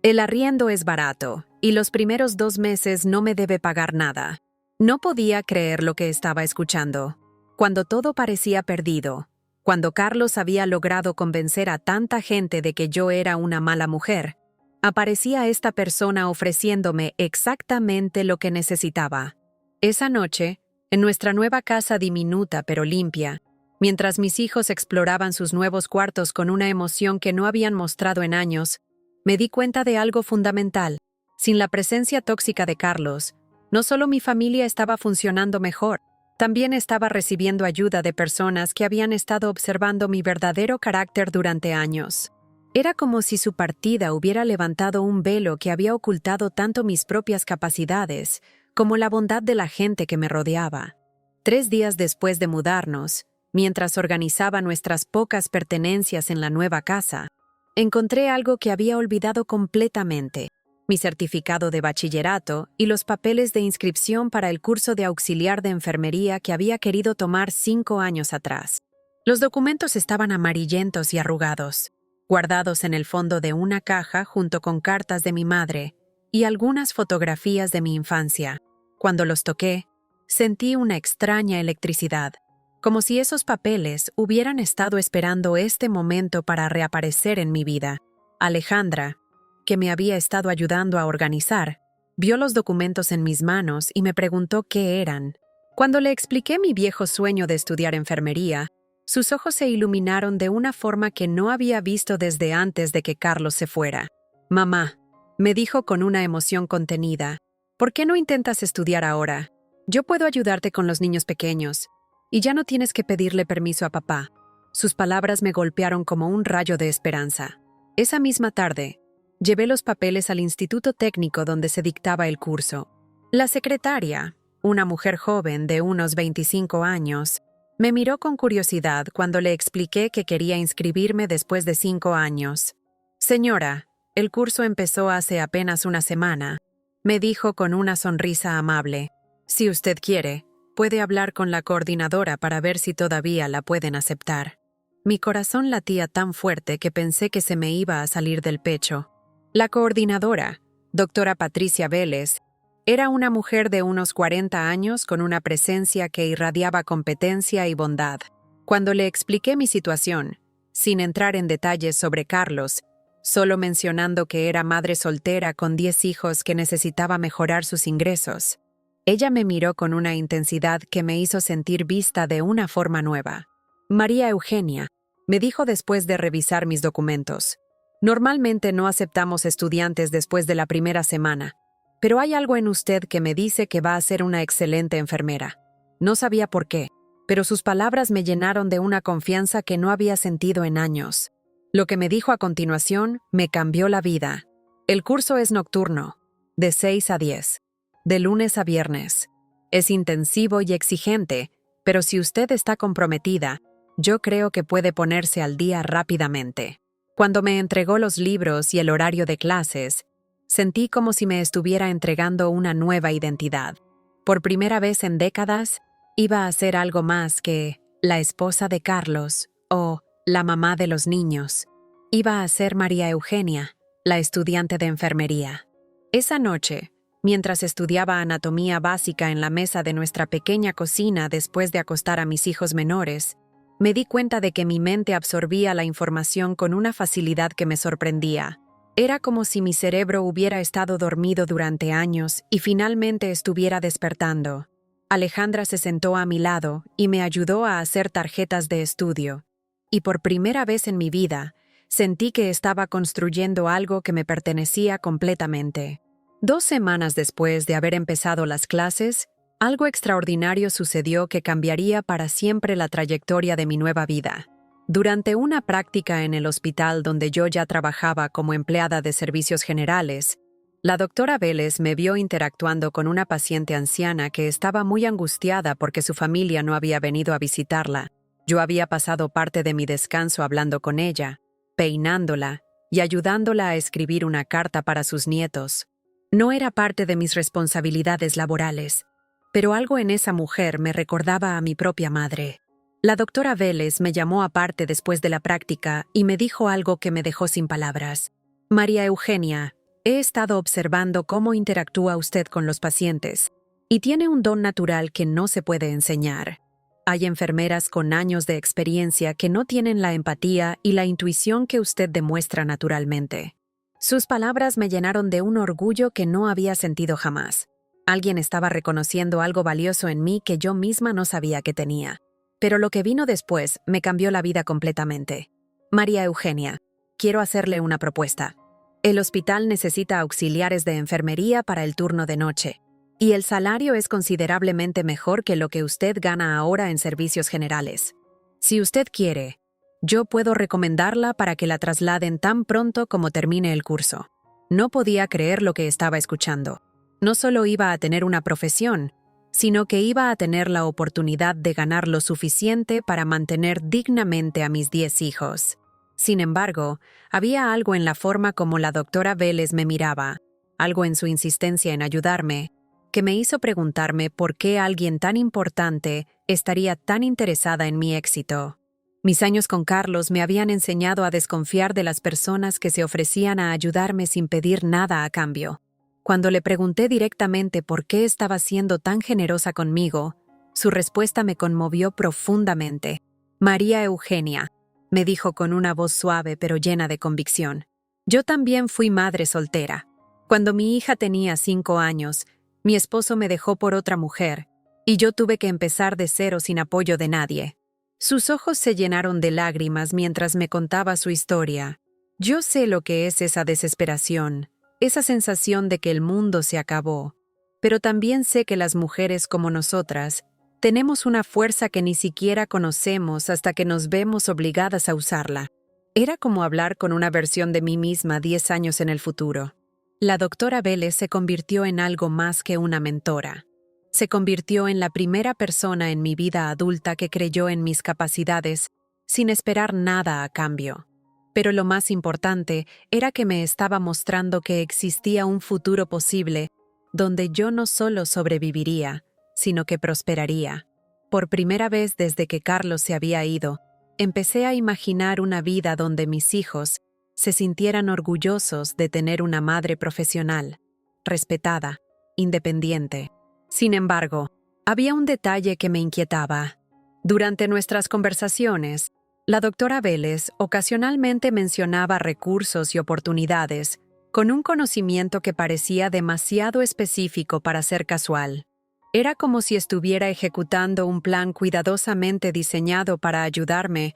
El arriendo es barato, y los primeros 2 meses no me debe pagar nada. No podía creer lo que estaba escuchando. Cuando todo parecía perdido, cuando Carlos había logrado convencer a tanta gente de que yo era una mala mujer, aparecía esta persona ofreciéndome exactamente lo que necesitaba. Esa noche, en nuestra nueva casa diminuta pero limpia, mientras mis hijos exploraban sus nuevos cuartos con una emoción que no habían mostrado en años, me di cuenta de algo fundamental. Sin la presencia tóxica de Carlos, no solo mi familia estaba funcionando mejor, también estaba recibiendo ayuda de personas que habían estado observando mi verdadero carácter durante años. Era como si su partida hubiera levantado un velo que había ocultado tanto mis propias capacidades como la bondad de la gente que me rodeaba. 3 días después de mudarnos, mientras organizaba nuestras pocas pertenencias en la nueva casa, encontré algo que había olvidado completamente: mi certificado de bachillerato y los papeles de inscripción para el curso de auxiliar de enfermería que había querido tomar 5 años atrás. Los documentos estaban amarillentos y arrugados, guardados en el fondo de una caja junto con cartas de mi madre y algunas fotografías de mi infancia. Cuando los toqué, sentí una extraña electricidad, como si esos papeles hubieran estado esperando este momento para reaparecer en mi vida. Alejandra, que me había estado ayudando a organizar, vio los documentos en mis manos y me preguntó qué eran. Cuando le expliqué mi viejo sueño de estudiar enfermería, sus ojos se iluminaron de una forma que no había visto desde antes de que Carlos se fuera. «Mamá», me dijo con una emoción contenida, «¿por qué no intentas estudiar ahora? Yo puedo ayudarte con los niños pequeños, y ya no tienes que pedirle permiso a papá». Sus palabras me golpearon como un rayo de esperanza. Esa misma tarde, llevé los papeles al instituto técnico donde se dictaba el curso. La secretaria, una mujer joven de unos 25 años, me miró con curiosidad cuando le expliqué que quería inscribirme después de 5 años. «Señora, el curso empezó hace apenas una semana», me dijo con una sonrisa amable. «Si usted quiere, puede hablar con la coordinadora para ver si todavía la pueden aceptar». Mi corazón latía tan fuerte que pensé que se me iba a salir del pecho. La coordinadora, doctora Patricia Vélez, era una mujer de unos 40 años con una presencia que irradiaba competencia y bondad. Cuando le expliqué mi situación, sin entrar en detalles sobre Carlos, solo mencionando que era madre soltera con 10 hijos que necesitaba mejorar sus ingresos, ella me miró con una intensidad que me hizo sentir vista de una forma nueva. «María Eugenia», me dijo después de revisar mis documentos, «normalmente no aceptamos estudiantes después de la primera semana, pero hay algo en usted que me dice que va a ser una excelente enfermera». No sabía por qué, pero sus palabras me llenaron de una confianza que no había sentido en años. Lo que me dijo a continuación me cambió la vida. «El curso es nocturno, de 6 a 10, de lunes a viernes. Es intensivo y exigente, pero si usted está comprometida, yo creo que puede ponerse al día rápidamente». Cuando me entregó los libros y el horario de clases, sentí como si me estuviera entregando una nueva identidad. Por primera vez en décadas, iba a ser algo más que la esposa de Carlos o la mamá de los niños. Iba a ser María Eugenia, la estudiante de enfermería. Esa noche, Mientras estudiaba anatomía básica en la mesa de nuestra pequeña cocina después de acostar a mis hijos menores, me di cuenta de que mi mente absorbía la información con una facilidad que me sorprendía. Era como si mi cerebro hubiera estado dormido durante años y finalmente estuviera despertando. Alejandra se sentó a mi lado y me ayudó a hacer tarjetas de estudio. Y por primera vez en mi vida, sentí que estaba construyendo algo que me pertenecía completamente. 2 semanas después de haber empezado las clases, algo extraordinario sucedió que cambiaría para siempre la trayectoria de mi nueva vida. Durante una práctica en el hospital donde yo ya trabajaba como empleada de servicios generales, la doctora Vélez me vio interactuando con una paciente anciana que estaba muy angustiada porque su familia no había venido a visitarla. Yo había pasado parte de mi descanso hablando con ella, peinándola y ayudándola a escribir una carta para sus nietos. No era parte de mis responsabilidades laborales, pero algo en esa mujer me recordaba a mi propia madre. La doctora Vélez me llamó aparte después de la práctica y me dijo algo que me dejó sin palabras. María Eugenia, he estado observando cómo interactúa usted con los pacientes, y tiene un don natural que no se puede enseñar. Hay enfermeras con años de experiencia que no tienen la empatía y la intuición que usted demuestra naturalmente. Sus palabras me llenaron de un orgullo que no había sentido jamás. Alguien estaba reconociendo algo valioso en mí que yo misma no sabía que tenía. Pero lo que vino después me cambió la vida completamente. María Eugenia, quiero hacerle una propuesta. El hospital necesita auxiliares de enfermería para el turno de noche, y el salario es considerablemente mejor que lo que usted gana ahora en servicios generales. Si usted quiere, yo puedo recomendarla para que la trasladen tan pronto como termine el curso. No podía creer lo que estaba escuchando. No solo iba a tener una profesión, sino que iba a tener la oportunidad de ganar lo suficiente para mantener dignamente a mis 10 hijos. Sin embargo, había algo en la forma como la doctora Vélez me miraba, algo en su insistencia en ayudarme, que me hizo preguntarme por qué alguien tan importante estaría tan interesada en mi éxito. Mis años con Carlos me habían enseñado a desconfiar de las personas que se ofrecían a ayudarme sin pedir nada a cambio. Cuando le pregunté directamente por qué estaba siendo tan generosa conmigo, su respuesta me conmovió profundamente. María Eugenia, me dijo con una voz suave pero llena de convicción. Yo también fui madre soltera. Cuando mi hija tenía 5 años, mi esposo me dejó por otra mujer, y yo tuve que empezar de cero sin apoyo de nadie. Sus ojos se llenaron de lágrimas mientras me contaba su historia. Yo sé lo que es esa desesperación, esa sensación de que el mundo se acabó, pero también sé que las mujeres como nosotras tenemos una fuerza que ni siquiera conocemos hasta que nos vemos obligadas a usarla. Era como hablar con una versión de mí misma 10 años en el futuro. La doctora Vélez se convirtió en algo más que una mentora. Se convirtió en la primera persona en mi vida adulta que creyó en mis capacidades, sin esperar nada a cambio. Pero lo más importante era que me estaba mostrando que existía un futuro posible donde yo no solo sobreviviría, sino que prosperaría. Por primera vez desde que Carlos se había ido, empecé a imaginar una vida donde mis hijos se sintieran orgullosos de tener una madre profesional, respetada, independiente. Sin embargo, había un detalle que me inquietaba. Durante nuestras conversaciones, la doctora Vélez ocasionalmente mencionaba recursos y oportunidades, con un conocimiento que parecía demasiado específico para ser casual. Era como si estuviera ejecutando un plan cuidadosamente diseñado para ayudarme,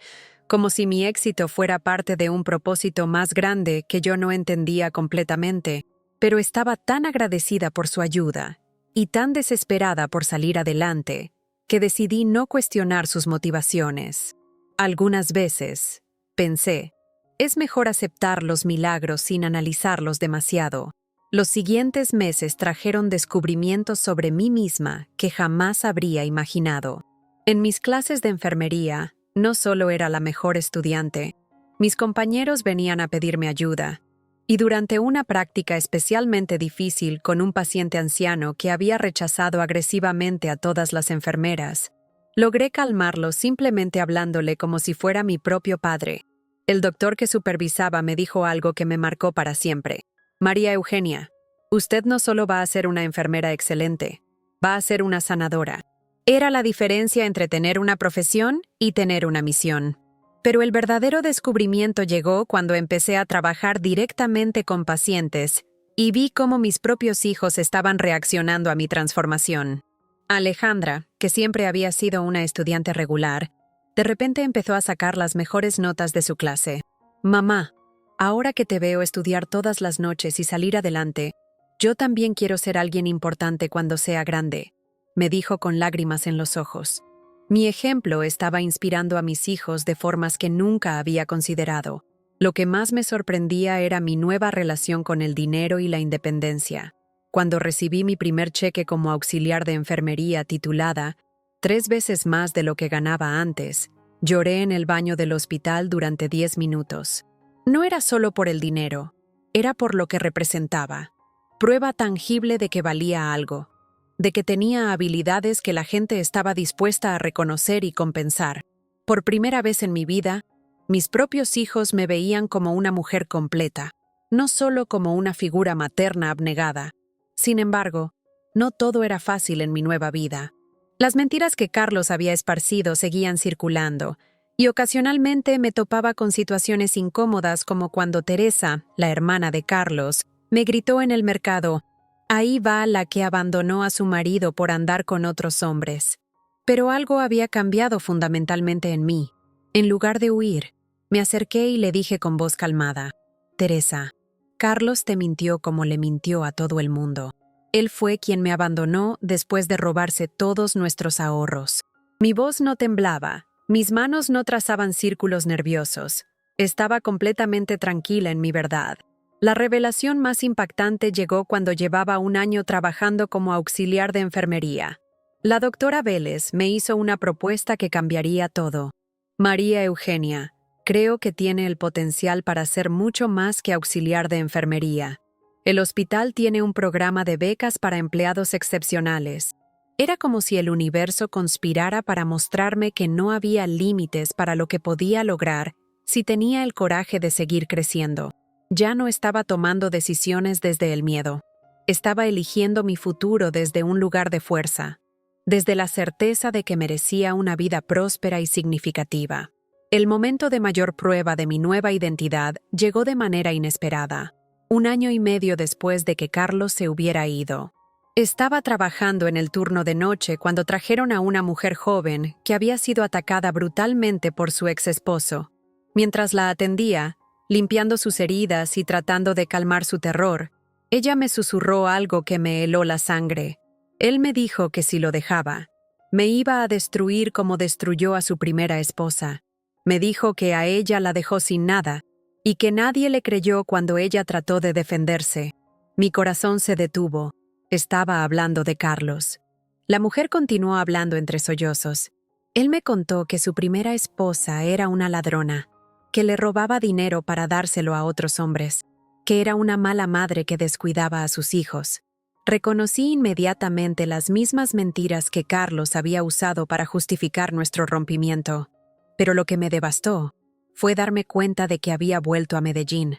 como si mi éxito fuera parte de un propósito más grande que yo no entendía completamente, pero estaba tan agradecida por su ayuda y tan desesperada por salir adelante, que decidí no cuestionar sus motivaciones. Algunas veces, pensé, es mejor aceptar los milagros sin analizarlos demasiado. Los siguientes meses trajeron descubrimientos sobre mí misma que jamás habría imaginado. En mis clases de enfermería, no solo era la mejor estudiante, mis compañeros venían a pedirme ayuda. Y durante una práctica especialmente difícil con un paciente anciano que había rechazado agresivamente a todas las enfermeras, logré calmarlo simplemente hablándole como si fuera mi propio padre. El doctor que supervisaba me dijo algo que me marcó para siempre. María Eugenia, Usted no solo va a ser una enfermera excelente, va a ser una sanadora. Era la diferencia entre tener una profesión y tener una misión. Pero el verdadero descubrimiento llegó cuando empecé a trabajar directamente con pacientes y vi cómo mis propios hijos estaban reaccionando a mi transformación. Alejandra, que siempre había sido una estudiante regular, de repente empezó a sacar las mejores notas de su clase. Mamá, ahora que te veo estudiar todas las noches y salir adelante, yo también quiero ser alguien importante cuando sea grande, me dijo con lágrimas en los ojos. Mi ejemplo estaba inspirando a mis hijos de formas que nunca había considerado. Lo que más me sorprendía era mi nueva relación con el dinero y la independencia. Cuando recibí mi primer cheque como auxiliar de enfermería titulada 3 veces más de lo que ganaba antes, lloré en el baño del hospital durante 10 minutos. No era solo por el dinero, era por lo que representaba. Prueba tangible de que valía algo, de que tenía habilidades que la gente estaba dispuesta a reconocer y compensar. Por primera vez en mi vida, mis propios hijos me veían como una mujer completa, no solo como una figura materna abnegada. Sin embargo, no todo era fácil en mi nueva vida. Las mentiras que Carlos había esparcido seguían circulando, y ocasionalmente me topaba con situaciones incómodas como cuando Teresa, la hermana de Carlos, me gritó en el mercado: «Ahí va la que abandonó a su marido por andar con otros hombres». Pero algo había cambiado fundamentalmente en mí. En lugar de huir, me acerqué y le dije con voz calmada: «Teresa, Carlos te mintió como le mintió a todo el mundo. Él fue quien me abandonó después de robarse todos nuestros ahorros». Mi voz no temblaba, mis manos no trazaban círculos nerviosos. Estaba completamente tranquila en mi verdad. La revelación más impactante llegó cuando llevaba 1 año trabajando como auxiliar de enfermería. La doctora Vélez me hizo una propuesta que cambiaría todo. «María Eugenia, creo que tiene el potencial para ser mucho más que auxiliar de enfermería. El hospital tiene un programa de becas para empleados excepcionales». Era como si el universo conspirara para mostrarme que no había límites para lo que podía lograr si tenía el coraje de seguir creciendo. Ya no estaba tomando decisiones desde el miedo. Estaba eligiendo mi futuro desde un lugar de fuerza, desde la certeza de que merecía una vida próspera y significativa. El momento de mayor prueba de mi nueva identidad llegó de manera inesperada, 1 año y medio después de que Carlos se hubiera ido. Estaba trabajando en el turno de noche cuando trajeron a una mujer joven que había sido atacada brutalmente por su ex esposo. Mientras la atendía, limpiando sus heridas y tratando de calmar su terror, ella me susurró algo que me heló la sangre. Él me dijo que si lo dejaba, me iba a destruir como destruyó a su primera esposa. Me dijo que a ella la dejó sin nada y que nadie le creyó cuando ella trató de defenderse. Mi corazón se detuvo. Estaba hablando de Carlos. La mujer continuó hablando entre sollozos. Él me contó que su primera esposa era una ladrona, que le robaba dinero para dárselo a otros hombres, que era una mala madre que descuidaba a sus hijos. Reconocí inmediatamente las mismas mentiras que Carlos había usado para justificar nuestro rompimiento. Pero lo que me devastó fue darme cuenta de que había vuelto a Medellín,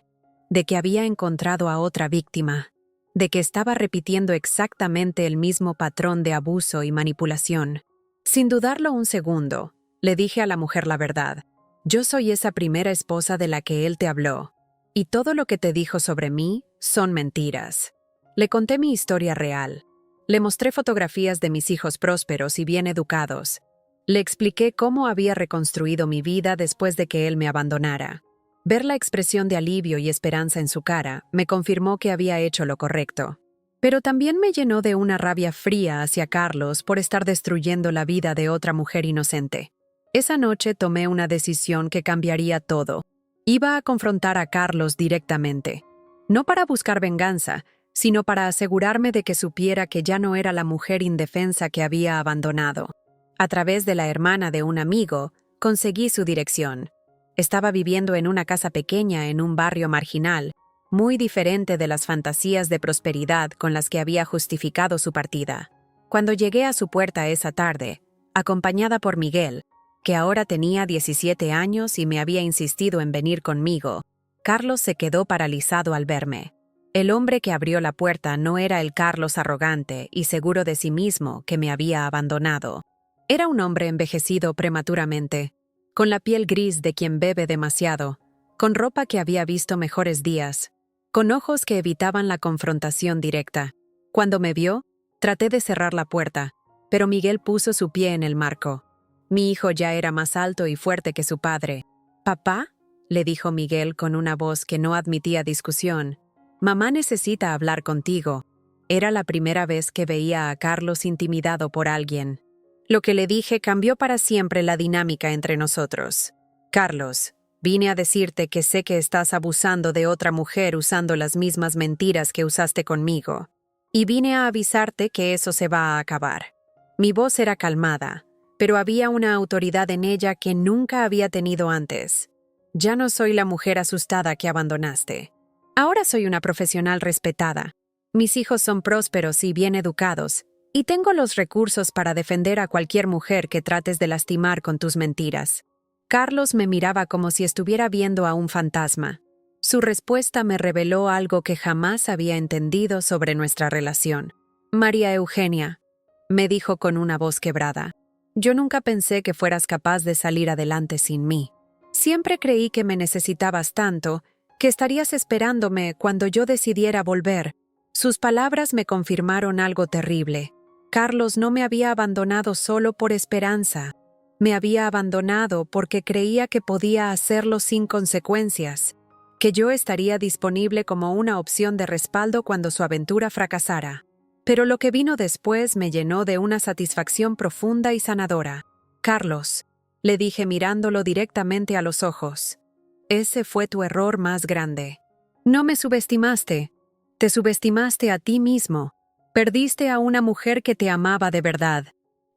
de que había encontrado a otra víctima, de que estaba repitiendo exactamente el mismo patrón de abuso y manipulación. Sin dudarlo un segundo, le dije a la mujer la verdad. «Yo soy esa primera esposa de la que él te habló, y todo lo que te dijo sobre mí son mentiras». Le conté mi historia real. Le mostré fotografías de mis hijos prósperos y bien educados. Le expliqué cómo había reconstruido mi vida después de que él me abandonara. Ver la expresión de alivio y esperanza en su cara me confirmó que había hecho lo correcto. Pero también me llenó de una rabia fría hacia Carlos por estar destruyendo la vida de otra mujer inocente. Esa noche tomé una decisión que cambiaría todo. Iba a confrontar a Carlos directamente. No para buscar venganza, sino para asegurarme de que supiera que ya no era la mujer indefensa que había abandonado. A través de la hermana de un amigo, conseguí su dirección. Estaba viviendo en una casa pequeña en un barrio marginal, muy diferente de las fantasías de prosperidad con las que había justificado su partida. Cuando llegué a su puerta esa tarde, acompañada por Miguel, que ahora tenía 17 años y me había insistido en venir conmigo, Carlos se quedó paralizado al verme. El hombre que abrió la puerta no era el Carlos arrogante y seguro de sí mismo que me había abandonado. Era un hombre envejecido prematuramente, con la piel gris de quien bebe demasiado, con ropa que había visto mejores días, con ojos que evitaban la confrontación directa. Cuando me vio, traté de cerrar la puerta, pero Miguel puso su pie en el marco. Mi hijo ya era más alto y fuerte que su padre. «¿Papá?», le dijo Miguel con una voz que no admitía discusión. «Mamá necesita hablar contigo». Era la primera vez que veía a Carlos intimidado por alguien. Lo que le dije cambió para siempre la dinámica entre nosotros. «Carlos, vine a decirte que sé que estás abusando de otra mujer usando las mismas mentiras que usaste conmigo. Y vine a avisarte que eso se va a acabar». Mi voz era calmada, pero había una autoridad en ella que nunca había tenido antes. «Ya no soy la mujer asustada que abandonaste. Ahora soy una profesional respetada. Mis hijos son prósperos y bien educados, y tengo los recursos para defender a cualquier mujer que trates de lastimar con tus mentiras». Carlos me miraba como si estuviera viendo a un fantasma. Su respuesta me reveló algo que jamás había entendido sobre nuestra relación. «María Eugenia», me dijo con una voz quebrada, «yo nunca pensé que fueras capaz de salir adelante sin mí. Siempre creí que me necesitabas tanto, que estarías esperándome cuando yo decidiera volver». Sus palabras me confirmaron algo terrible. Carlos no me había abandonado solo por esperanza. Me había abandonado porque creía que podía hacerlo sin consecuencias, que yo estaría disponible como una opción de respaldo cuando su aventura fracasara. Pero lo que vino después me llenó de una satisfacción profunda y sanadora. «Carlos», le dije mirándolo directamente a los ojos, «ese fue tu error más grande. No me subestimaste, te subestimaste a ti mismo. Perdiste a una mujer que te amaba de verdad,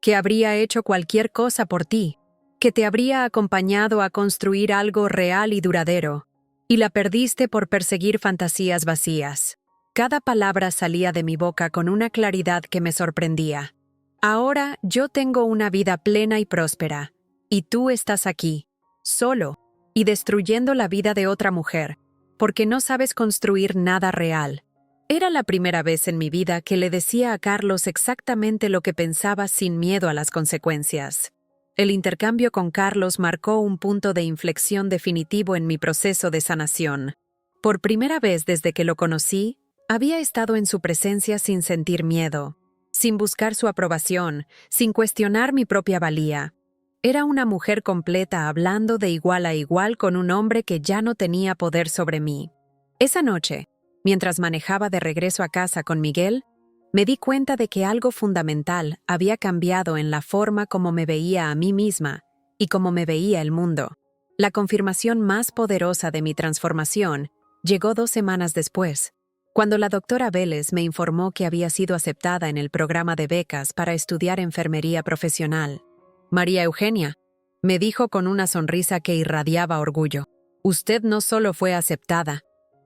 que habría hecho cualquier cosa por ti, que te habría acompañado a construir algo real y duradero, y la perdiste por perseguir fantasías vacías». Cada palabra salía de mi boca con una claridad que me sorprendía. «Ahora yo tengo una vida plena y próspera, y tú estás aquí, solo, y destruyendo la vida de otra mujer, porque no sabes construir nada real». Era la primera vez en mi vida que le decía a Carlos exactamente lo que pensaba sin miedo a las consecuencias. El intercambio con Carlos marcó un punto de inflexión definitivo en mi proceso de sanación. Por primera vez desde que lo conocí, había estado en su presencia sin sentir miedo, sin buscar su aprobación, sin cuestionar mi propia valía. Era una mujer completa hablando de igual a igual con un hombre que ya no tenía poder sobre mí. Esa noche, mientras manejaba de regreso a casa con Miguel, me di cuenta de que algo fundamental había cambiado en la forma como me veía a mí misma y como me veía el mundo. La confirmación más poderosa de mi transformación llegó 2 semanas después, cuando la doctora Vélez me informó que había sido aceptada en el programa de becas para estudiar enfermería profesional. «María Eugenia», me dijo con una sonrisa que irradiaba orgullo, «usted no solo fue aceptada,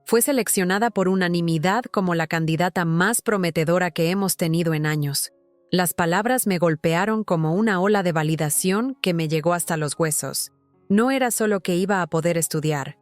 fue seleccionada por unanimidad como la candidata más prometedora que hemos tenido en años». Las palabras me golpearon como una ola de validación que me llegó hasta los huesos. No era solo que iba a poder estudiar,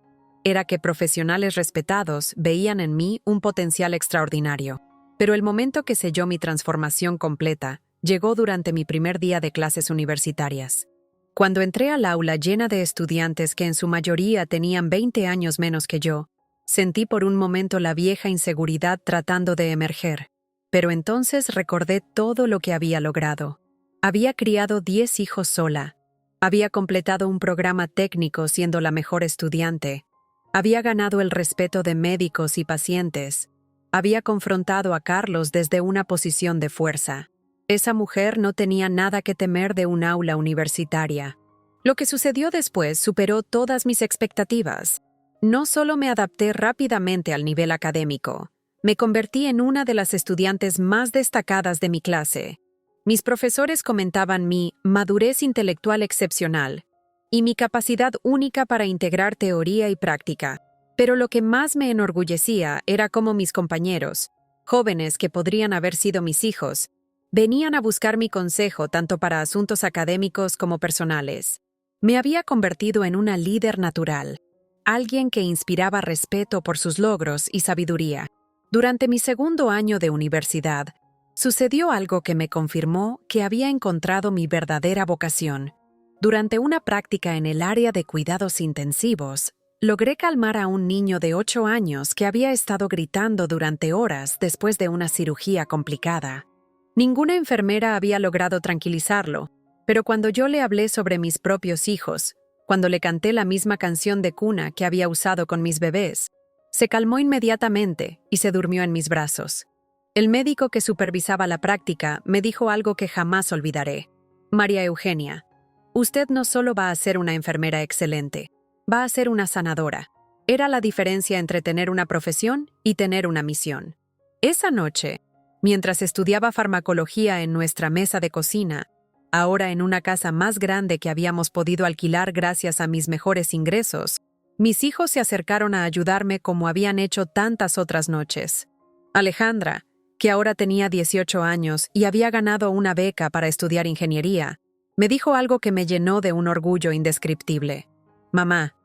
era que profesionales respetados veían en mí un potencial extraordinario. Pero el momento que selló mi transformación completa llegó durante mi primer día de clases universitarias. Cuando entré al aula llena de estudiantes que en su mayoría tenían 20 años menos que yo, sentí por un momento la vieja inseguridad tratando de emerger. Pero entonces recordé todo lo que había logrado. Había criado 10 hijos sola. Había completado un programa técnico siendo la mejor estudiante. Había ganado el respeto de médicos y pacientes. Había confrontado a Carlos desde una posición de fuerza. Esa mujer no tenía nada que temer de un aula universitaria. Lo que sucedió después superó todas mis expectativas. No solo me adapté rápidamente al nivel académico, me convertí en una de las estudiantes más destacadas de mi clase. Mis profesores comentaban mi madurez intelectual excepcional y mi capacidad única para integrar teoría y práctica. Pero lo que más me enorgullecía era cómo mis compañeros, jóvenes que podrían haber sido mis hijos, venían a buscar mi consejo tanto para asuntos académicos como personales. Me había convertido en una líder natural, alguien que inspiraba respeto por sus logros y sabiduría. Durante mi segundo año de universidad, sucedió algo que me confirmó que había encontrado mi verdadera vocación. Durante una práctica en el área de cuidados intensivos, logré calmar a un niño de 8 años que había estado gritando durante horas después de una cirugía complicada. Ninguna enfermera había logrado tranquilizarlo, pero cuando yo le hablé sobre mis propios hijos, cuando le canté la misma canción de cuna que había usado con mis bebés, se calmó inmediatamente y se durmió en mis brazos. El médico que supervisaba la práctica me dijo algo que jamás olvidaré. María Eugenia, usted no solo va a ser una enfermera excelente, va a ser una sanadora. Era la diferencia entre tener una profesión y tener una misión. Esa noche, mientras estudiaba farmacología en nuestra mesa de cocina, ahora en una casa más grande que habíamos podido alquilar gracias a mis mejores ingresos, mis hijos se acercaron a ayudarme como habían hecho tantas otras noches. Alejandra, que ahora tenía 18 años y había ganado una beca para estudiar ingeniería, me dijo algo que me llenó de un orgullo indescriptible. Mamá,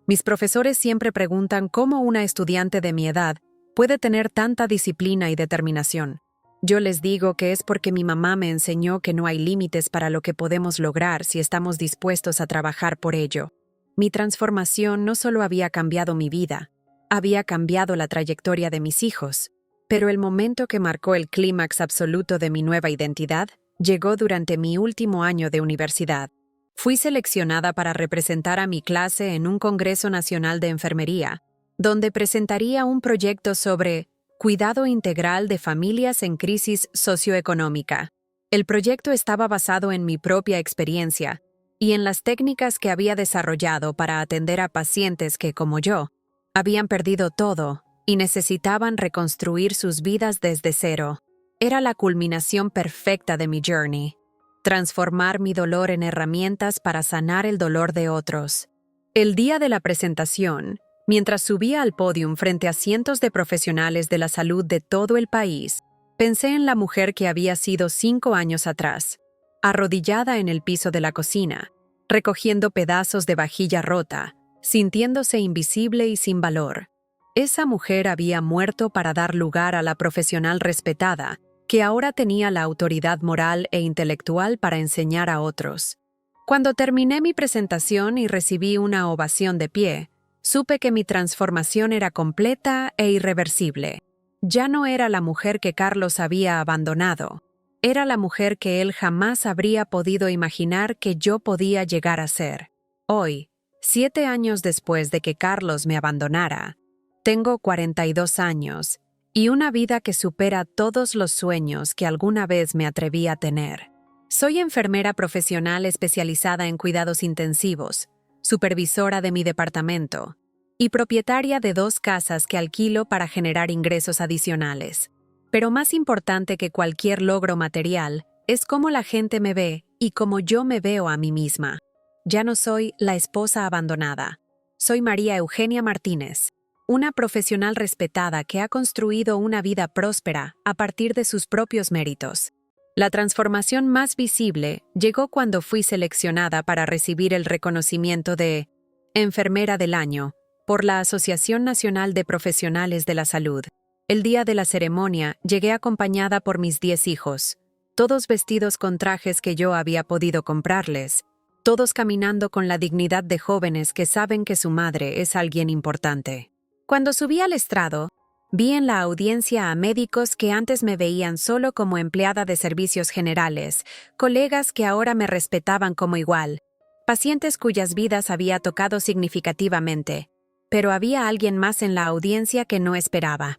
mis profesores siempre preguntan cómo una estudiante de mi edad puede tener tanta disciplina y determinación. Yo les digo que es porque mi mamá me enseñó que no hay límites para lo que podemos lograr si estamos dispuestos a trabajar por ello. Mi transformación no solo había cambiado mi vida, había cambiado la trayectoria de mis hijos, pero el momento que marcó el clímax absoluto de mi nueva identidad llegó durante mi último año de universidad. Fui seleccionada para representar a mi clase en un Congreso Nacional de Enfermería, donde presentaría un proyecto sobre cuidado integral de familias en crisis socioeconómica. El proyecto estaba basado en mi propia experiencia y en las técnicas que había desarrollado para atender a pacientes que, como yo, habían perdido todo y necesitaban reconstruir sus vidas desde cero. Era la culminación perfecta de mi journey. Transformar mi dolor en herramientas para sanar el dolor de otros. El día de la presentación, mientras subía al podium frente a cientos de profesionales de la salud de todo el país, pensé en la mujer que había sido 5 años atrás, arrodillada en el piso de la cocina, recogiendo pedazos de vajilla rota, sintiéndose invisible y sin valor. Esa mujer había muerto para dar lugar a la profesional respetada, que ahora tenía la autoridad moral e intelectual para enseñar a otros. Cuando terminé mi presentación y recibí una ovación de pie, supe que mi transformación era completa e irreversible. Ya no era la mujer que Carlos había abandonado. Era la mujer que él jamás habría podido imaginar que yo podía llegar a ser. Hoy, 7 años después de que Carlos me abandonara, tengo 42 años y una vida que supera todos los sueños que alguna vez me atreví a tener. Soy enfermera profesional especializada en cuidados intensivos, supervisora de mi departamento y propietaria de 2 casas que alquilo para generar ingresos adicionales. Pero más importante que cualquier logro material es cómo la gente me ve y cómo yo me veo a mí misma. Ya no soy la esposa abandonada. Soy María Eugenia Martínez, una profesional respetada que ha construido una vida próspera a partir de sus propios méritos. La transformación más visible llegó cuando fui seleccionada para recibir el reconocimiento de Enfermera del Año por la Asociación Nacional de Profesionales de la Salud. El día de la ceremonia llegué acompañada por mis 10 hijos, todos vestidos con trajes que yo había podido comprarles, todos caminando con la dignidad de jóvenes que saben que su madre es alguien importante. Cuando subí al estrado, vi en la audiencia a médicos que antes me veían solo como empleada de servicios generales, colegas que ahora me respetaban como igual, pacientes cuyas vidas había tocado significativamente, pero había alguien más en la audiencia que no esperaba.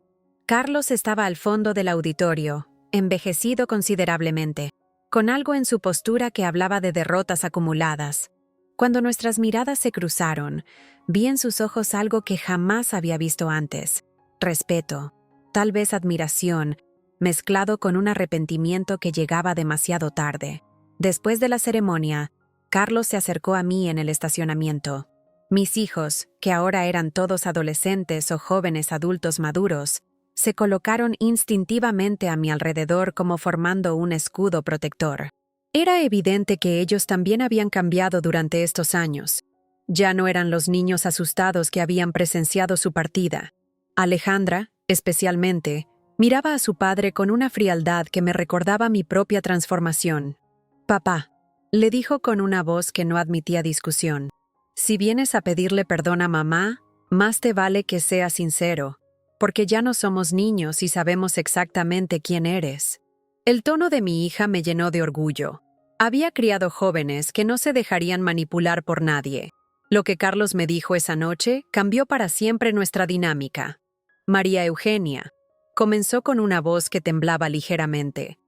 Carlos estaba al fondo del auditorio, envejecido considerablemente, con algo en su postura que hablaba de derrotas acumuladas. Cuando nuestras miradas se cruzaron, vi en sus ojos algo que jamás había visto antes: respeto, tal vez admiración, mezclado con un arrepentimiento que llegaba demasiado tarde. Después de la ceremonia, Carlos se acercó a mí en el estacionamiento. Mis hijos, que ahora eran todos adolescentes o jóvenes adultos maduros, se colocaron instintivamente a mi alrededor como formando un escudo protector. Era evidente que ellos también habían cambiado durante estos años. Ya no eran los niños asustados que habían presenciado su partida. Alejandra, Especialmente, miraba a su padre con una frialdad que me recordaba mi propia transformación. «Papá», le dijo con una voz que no admitía discusión, «si vienes a pedirle perdón a mamá, más te vale que seas sincero, porque ya no somos niños y sabemos exactamente quién eres». El tono de mi hija me llenó de orgullo. Había criado jóvenes que no se dejarían manipular por nadie. Lo que Carlos me dijo esa noche cambió para siempre nuestra dinámica. «María Eugenia», comenzó con una voz que temblaba ligeramente,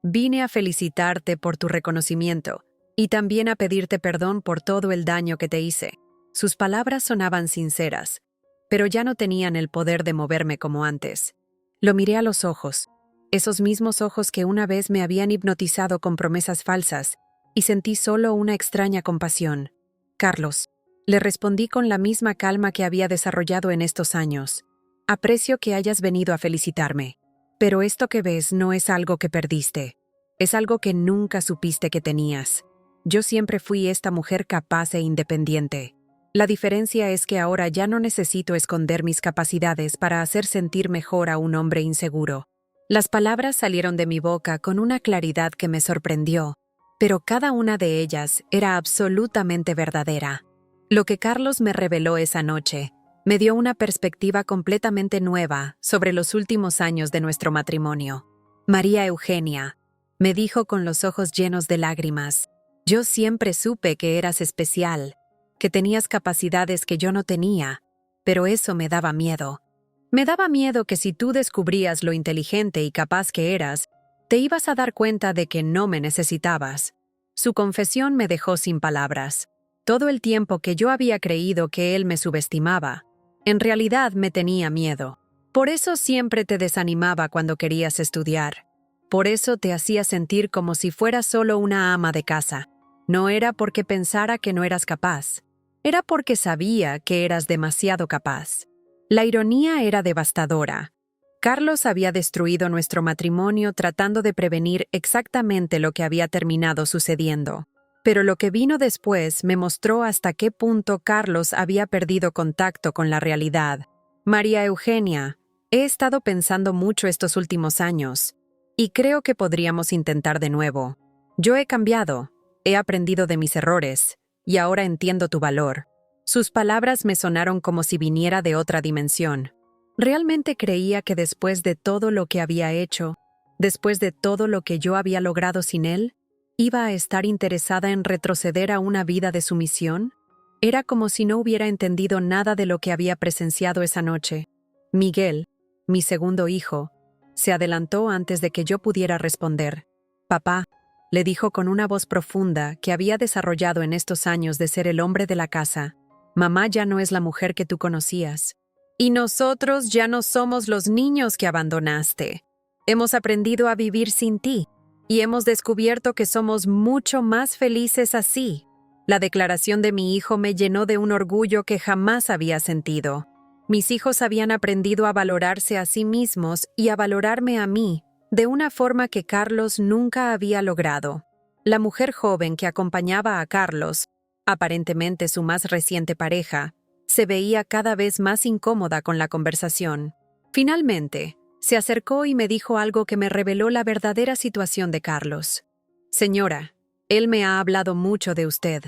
«vine a felicitarte por tu reconocimiento y también a pedirte perdón por todo el daño que te hice». Sus palabras sonaban sinceras, pero ya no tenían el poder de moverme como antes. Lo miré a los ojos, esos mismos ojos que una vez me habían hipnotizado con promesas falsas, y sentí solo una extraña compasión. «Carlos», le respondí con la misma calma que había desarrollado en estos años, «aprecio que hayas venido a felicitarme, pero esto que ves no es algo que perdiste, es algo que nunca supiste que tenías. Yo siempre fui esta mujer capaz e independiente. La diferencia es que ahora ya no necesito esconder mis capacidades para hacer sentir mejor a un hombre inseguro». Las palabras salieron de mi boca con una claridad que me sorprendió, pero cada una de ellas era absolutamente verdadera. Lo que Carlos me reveló esa noche me dio una perspectiva completamente nueva sobre los últimos años de nuestro matrimonio. «María Eugenia», me dijo con los ojos llenos de lágrimas, «yo siempre supe que eras especial, que tenías capacidades que yo no tenía, pero eso me daba miedo. Me daba miedo que si tú descubrías lo inteligente y capaz que eras, te ibas a dar cuenta de que no me necesitabas». Su confesión me dejó sin palabras. Todo el tiempo que yo había creído que él me subestimaba, en realidad me tenía miedo. Por eso siempre te desanimaba cuando querías estudiar. Por eso te hacía sentir como si fueras solo una ama de casa. No era porque pensara que no eras capaz. Era porque sabía que eras demasiado capaz. La ironía era devastadora. Carlos había destruido nuestro matrimonio tratando de prevenir exactamente lo que había terminado sucediendo. Pero lo que vino después me mostró hasta qué punto Carlos había perdido contacto con la realidad. «María Eugenia, he estado pensando mucho estos últimos años, y creo que podríamos intentar de nuevo. Yo he cambiado, he aprendido de mis errores, y ahora entiendo tu valor». Sus palabras me sonaron como si viniera de otra dimensión. Realmente creía que después de todo lo que había hecho, después de todo lo que yo había logrado sin él, ¿iba a estar interesada en retroceder a una vida de sumisión? Era como si no hubiera entendido nada de lo que había presenciado esa noche. Miguel, mi segundo hijo, se adelantó antes de que yo pudiera responder. «Papá», le dijo con una voz profunda que había desarrollado en estos años de ser el hombre de la casa, «mamá ya no es la mujer que tú conocías. Y nosotros ya no somos los niños que abandonaste. Hemos aprendido a vivir sin ti, y hemos descubierto que somos mucho más felices así». La declaración de mi hijo me llenó de un orgullo que jamás había sentido. Mis hijos habían aprendido a valorarse a sí mismos y a valorarme a mí, de una forma que Carlos nunca había logrado. La mujer joven que acompañaba a Carlos, aparentemente su más reciente pareja, se veía cada vez más incómoda con la conversación. Finalmente, se acercó y me dijo algo que me reveló la verdadera situación de Carlos. «Señora, él me ha hablado mucho de usted.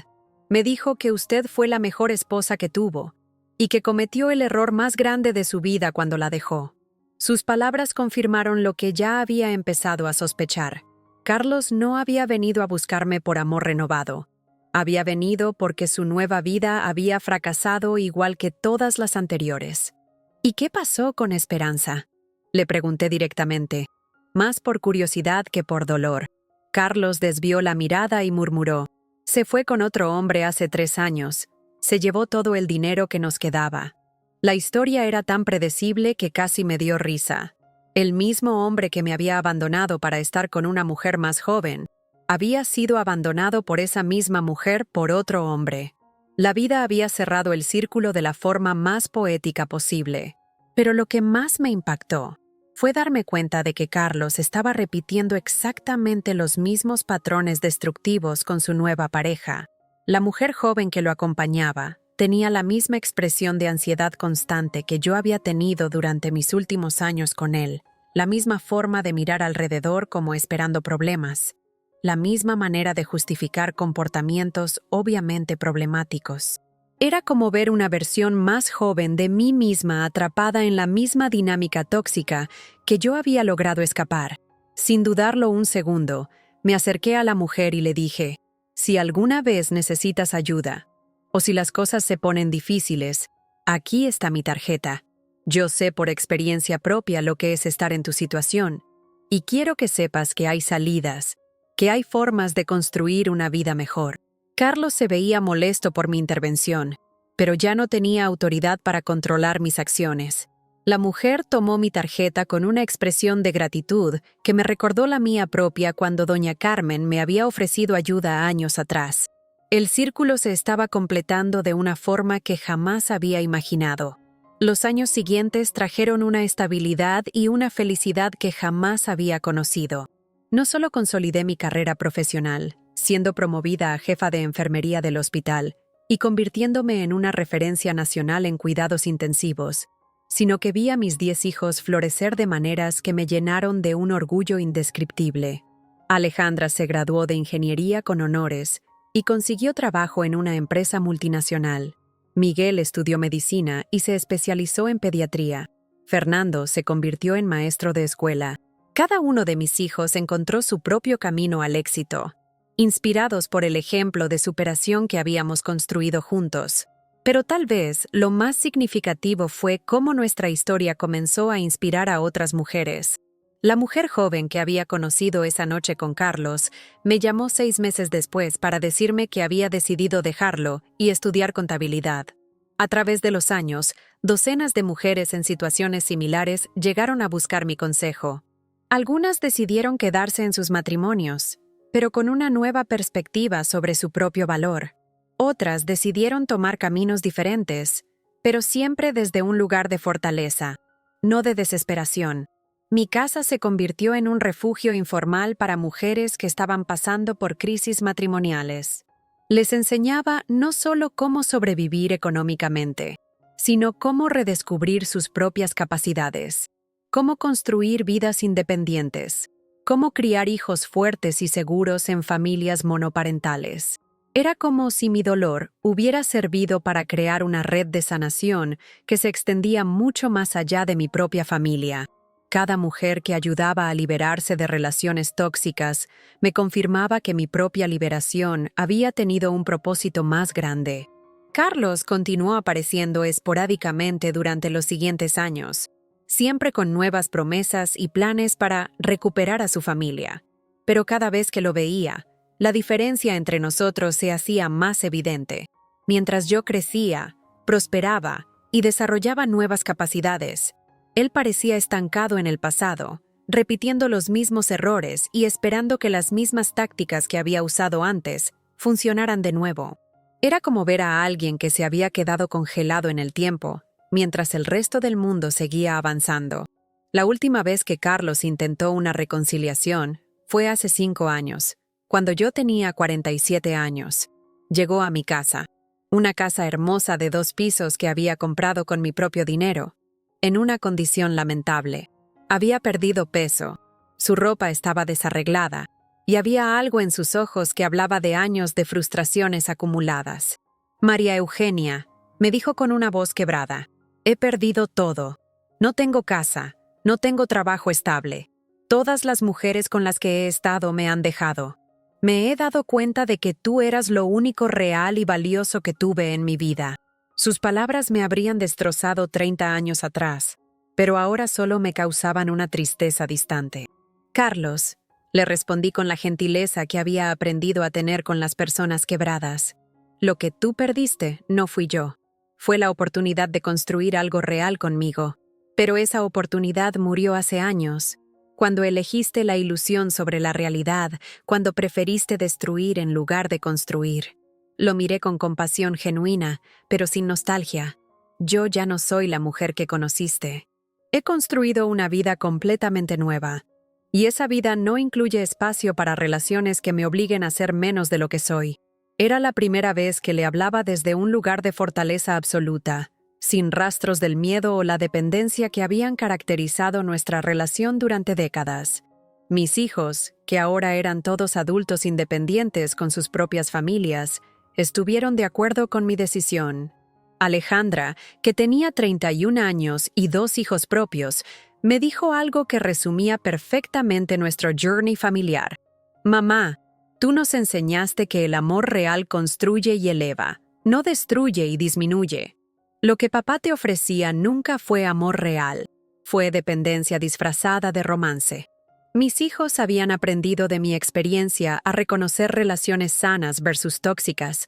Me dijo que usted fue la mejor esposa que tuvo, y que cometió el error más grande de su vida cuando la dejó». Sus palabras confirmaron lo que ya había empezado a sospechar. Carlos no había venido a buscarme por amor renovado. Había venido porque su nueva vida había fracasado igual que todas las anteriores. «¿Y qué pasó con Esperanza?», le pregunté directamente, más por curiosidad que por dolor. Carlos desvió la mirada y murmuró: «Se fue con otro hombre hace 3 años. Se llevó todo el dinero que nos quedaba». La historia era tan predecible que casi me dio risa. El mismo hombre que me había abandonado para estar con una mujer más joven, había sido abandonado por esa misma mujer por otro hombre. La vida había cerrado el círculo de la forma más poética posible. Pero lo que más me impactó fue darme cuenta de que Carlos estaba repitiendo exactamente los mismos patrones destructivos con su nueva pareja. La mujer joven que lo acompañaba tenía la misma expresión de ansiedad constante que yo había tenido durante mis últimos años con él, la misma forma de mirar alrededor como esperando problemas, la misma manera de justificar comportamientos obviamente problemáticos. Era como ver una versión más joven de mí misma atrapada en la misma dinámica tóxica que yo había logrado escapar. Sin dudarlo un segundo, me acerqué a la mujer y le dije, si alguna vez necesitas ayuda, o si las cosas se ponen difíciles, aquí está mi tarjeta. Yo sé por experiencia propia lo que es estar en tu situación, y quiero que sepas que hay salidas, que hay formas de construir una vida mejor. Carlos se veía molesto por mi intervención, pero ya no tenía autoridad para controlar mis acciones. La mujer tomó mi tarjeta con una expresión de gratitud que me recordó la mía propia cuando doña Carmen me había ofrecido ayuda años atrás. El círculo se estaba completando de una forma que jamás había imaginado. Los años siguientes trajeron una estabilidad y una felicidad que jamás había conocido. No solo consolidé mi carrera profesional, siendo promovida a jefa de enfermería del hospital y convirtiéndome en una referencia nacional en cuidados intensivos, sino que vi a mis 10 hijos florecer de maneras que me llenaron de un orgullo indescriptible. Alejandra se graduó de ingeniería con honores y consiguió trabajo en una empresa multinacional. Miguel estudió medicina y se especializó en pediatría. Fernando se convirtió en maestro de escuela. Cada uno de mis hijos encontró su propio camino al éxito, inspirados por el ejemplo de superación que habíamos construido juntos. Pero tal vez lo más significativo fue cómo nuestra historia comenzó a inspirar a otras mujeres. La mujer joven que había conocido esa noche con Carlos me llamó 6 meses después para decirme que había decidido dejarlo y estudiar contabilidad. A través de los años, docenas de mujeres en situaciones similares llegaron a buscar mi consejo. Algunas decidieron quedarse en sus matrimonios, pero con una nueva perspectiva sobre su propio valor. Otras decidieron tomar caminos diferentes, pero siempre desde un lugar de fortaleza, no de desesperación. Mi casa se convirtió en un refugio informal para mujeres que estaban pasando por crisis matrimoniales. Les enseñaba no solo cómo sobrevivir económicamente, sino cómo redescubrir sus propias capacidades, cómo construir vidas independientes, cómo criar hijos fuertes y seguros en familias monoparentales. Era como si mi dolor hubiera servido para crear una red de sanación que se extendía mucho más allá de mi propia familia. Cada mujer que ayudaba a liberarse de relaciones tóxicas me confirmaba que mi propia liberación había tenido un propósito más grande. Carlos continuó apareciendo esporádicamente durante los siguientes años, siempre con nuevas promesas y planes para recuperar a su familia. Pero cada vez que lo veía, la diferencia entre nosotros se hacía más evidente. Mientras yo crecía, prosperaba y desarrollaba nuevas capacidades, él parecía estancado en el pasado, repitiendo los mismos errores y esperando que las mismas tácticas que había usado antes funcionaran de nuevo. Era como ver a alguien que se había quedado congelado en el tiempo, mientras el resto del mundo seguía avanzando. La última vez que Carlos intentó una reconciliación fue hace 5 años, cuando yo tenía 47 años. Llegó a mi casa, una casa hermosa de 2 pisos que había comprado con mi propio dinero, en una condición lamentable. Había perdido peso, su ropa estaba desarreglada, y había algo en sus ojos que hablaba de años de frustraciones acumuladas. María Eugenia, me dijo con una voz quebrada, he perdido todo. No tengo casa, no tengo trabajo estable. Todas las mujeres con las que he estado me han dejado. Me he dado cuenta de que tú eras lo único real y valioso que tuve en mi vida. Sus palabras me habrían destrozado 30 años atrás, pero ahora solo me causaban una tristeza distante. Carlos, le respondí con la gentileza que había aprendido a tener con las personas quebradas. Lo que tú perdiste no fui yo. Fue la oportunidad de construir algo real conmigo. Pero esa oportunidad murió hace años, cuando elegiste la ilusión sobre la realidad, cuando preferiste destruir en lugar de construir. Lo miré con compasión genuina, pero sin nostalgia. Yo ya no soy la mujer que conociste. He construido una vida completamente nueva, y esa vida no incluye espacio para relaciones que me obliguen a ser menos de lo que soy. Era la primera vez que le hablaba desde un lugar de fortaleza absoluta, sin rastros del miedo o la dependencia que habían caracterizado nuestra relación durante décadas. Mis hijos, que ahora eran todos adultos independientes con sus propias familias, estuvieron de acuerdo con mi decisión. Alejandra, que tenía 31 años y 2 hijos propios, me dijo algo que resumía perfectamente nuestro journey familiar. Mamá, tú nos enseñaste que el amor real construye y eleva, no destruye y disminuye. Lo que papá te ofrecía nunca fue amor real, fue dependencia disfrazada de romance. Mis hijos habían aprendido de mi experiencia a reconocer relaciones sanas versus tóxicas,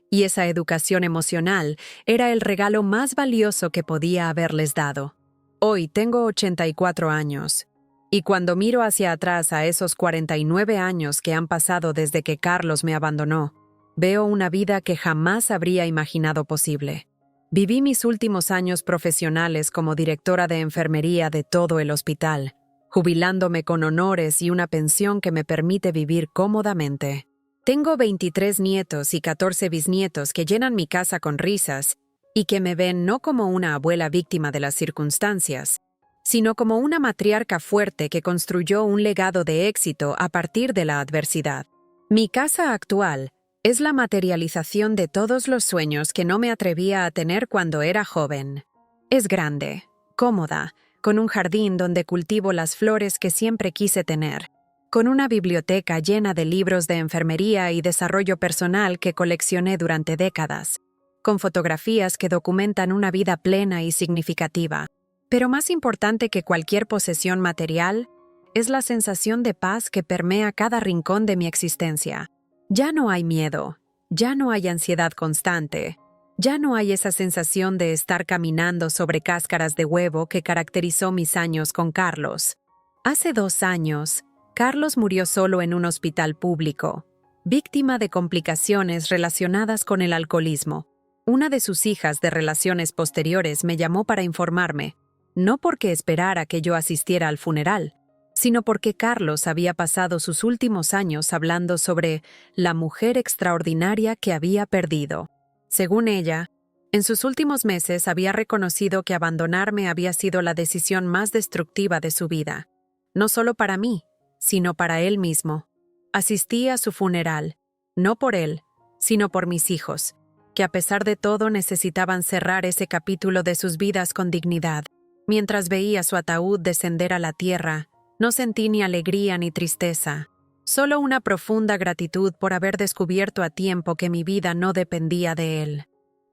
y esa educación emocional era el regalo más valioso que podía haberles dado. Hoy tengo 84 años, y cuando miro hacia atrás a esos 49 años que han pasado desde que Carlos me abandonó, veo una vida que jamás habría imaginado posible. Viví mis últimos años profesionales como directora de enfermería de todo el hospital, jubilándome con honores y una pensión que me permite vivir cómodamente. Tengo 23 nietos y 14 bisnietos que llenan mi casa con risas y que me ven no como una abuela víctima de las circunstancias, sino como una matriarca fuerte que construyó un legado de éxito a partir de la adversidad. Mi casa actual es la materialización de todos los sueños que no me atrevía a tener cuando era joven. Es grande, cómoda, con un jardín donde cultivo las flores que siempre quise tener, con una biblioteca llena de libros de enfermería y desarrollo personal que coleccioné durante décadas, con fotografías que documentan una vida plena y significativa. Pero más importante que cualquier posesión material es la sensación de paz que permea cada rincón de mi existencia. Ya no hay miedo, ya no hay ansiedad constante, ya no hay esa sensación de estar caminando sobre cáscaras de huevo que caracterizó mis años con Carlos. Hace 2 años, Carlos murió solo en un hospital público, víctima de complicaciones relacionadas con el alcoholismo. Una de sus hijas de relaciones posteriores me llamó para informarme, no porque esperara que yo asistiera al funeral, sino porque Carlos había pasado sus últimos años hablando sobre la mujer extraordinaria que había perdido. Según ella, en sus últimos meses había reconocido que abandonarme había sido la decisión más destructiva de su vida, no solo para mí, sino para él mismo. Asistí a su funeral, no por él, sino por mis hijos, que a pesar de todo necesitaban cerrar ese capítulo de sus vidas con dignidad. Mientras veía su ataúd descender a la tierra, no sentí ni alegría ni tristeza, solo una profunda gratitud por haber descubierto a tiempo que mi vida no dependía de él.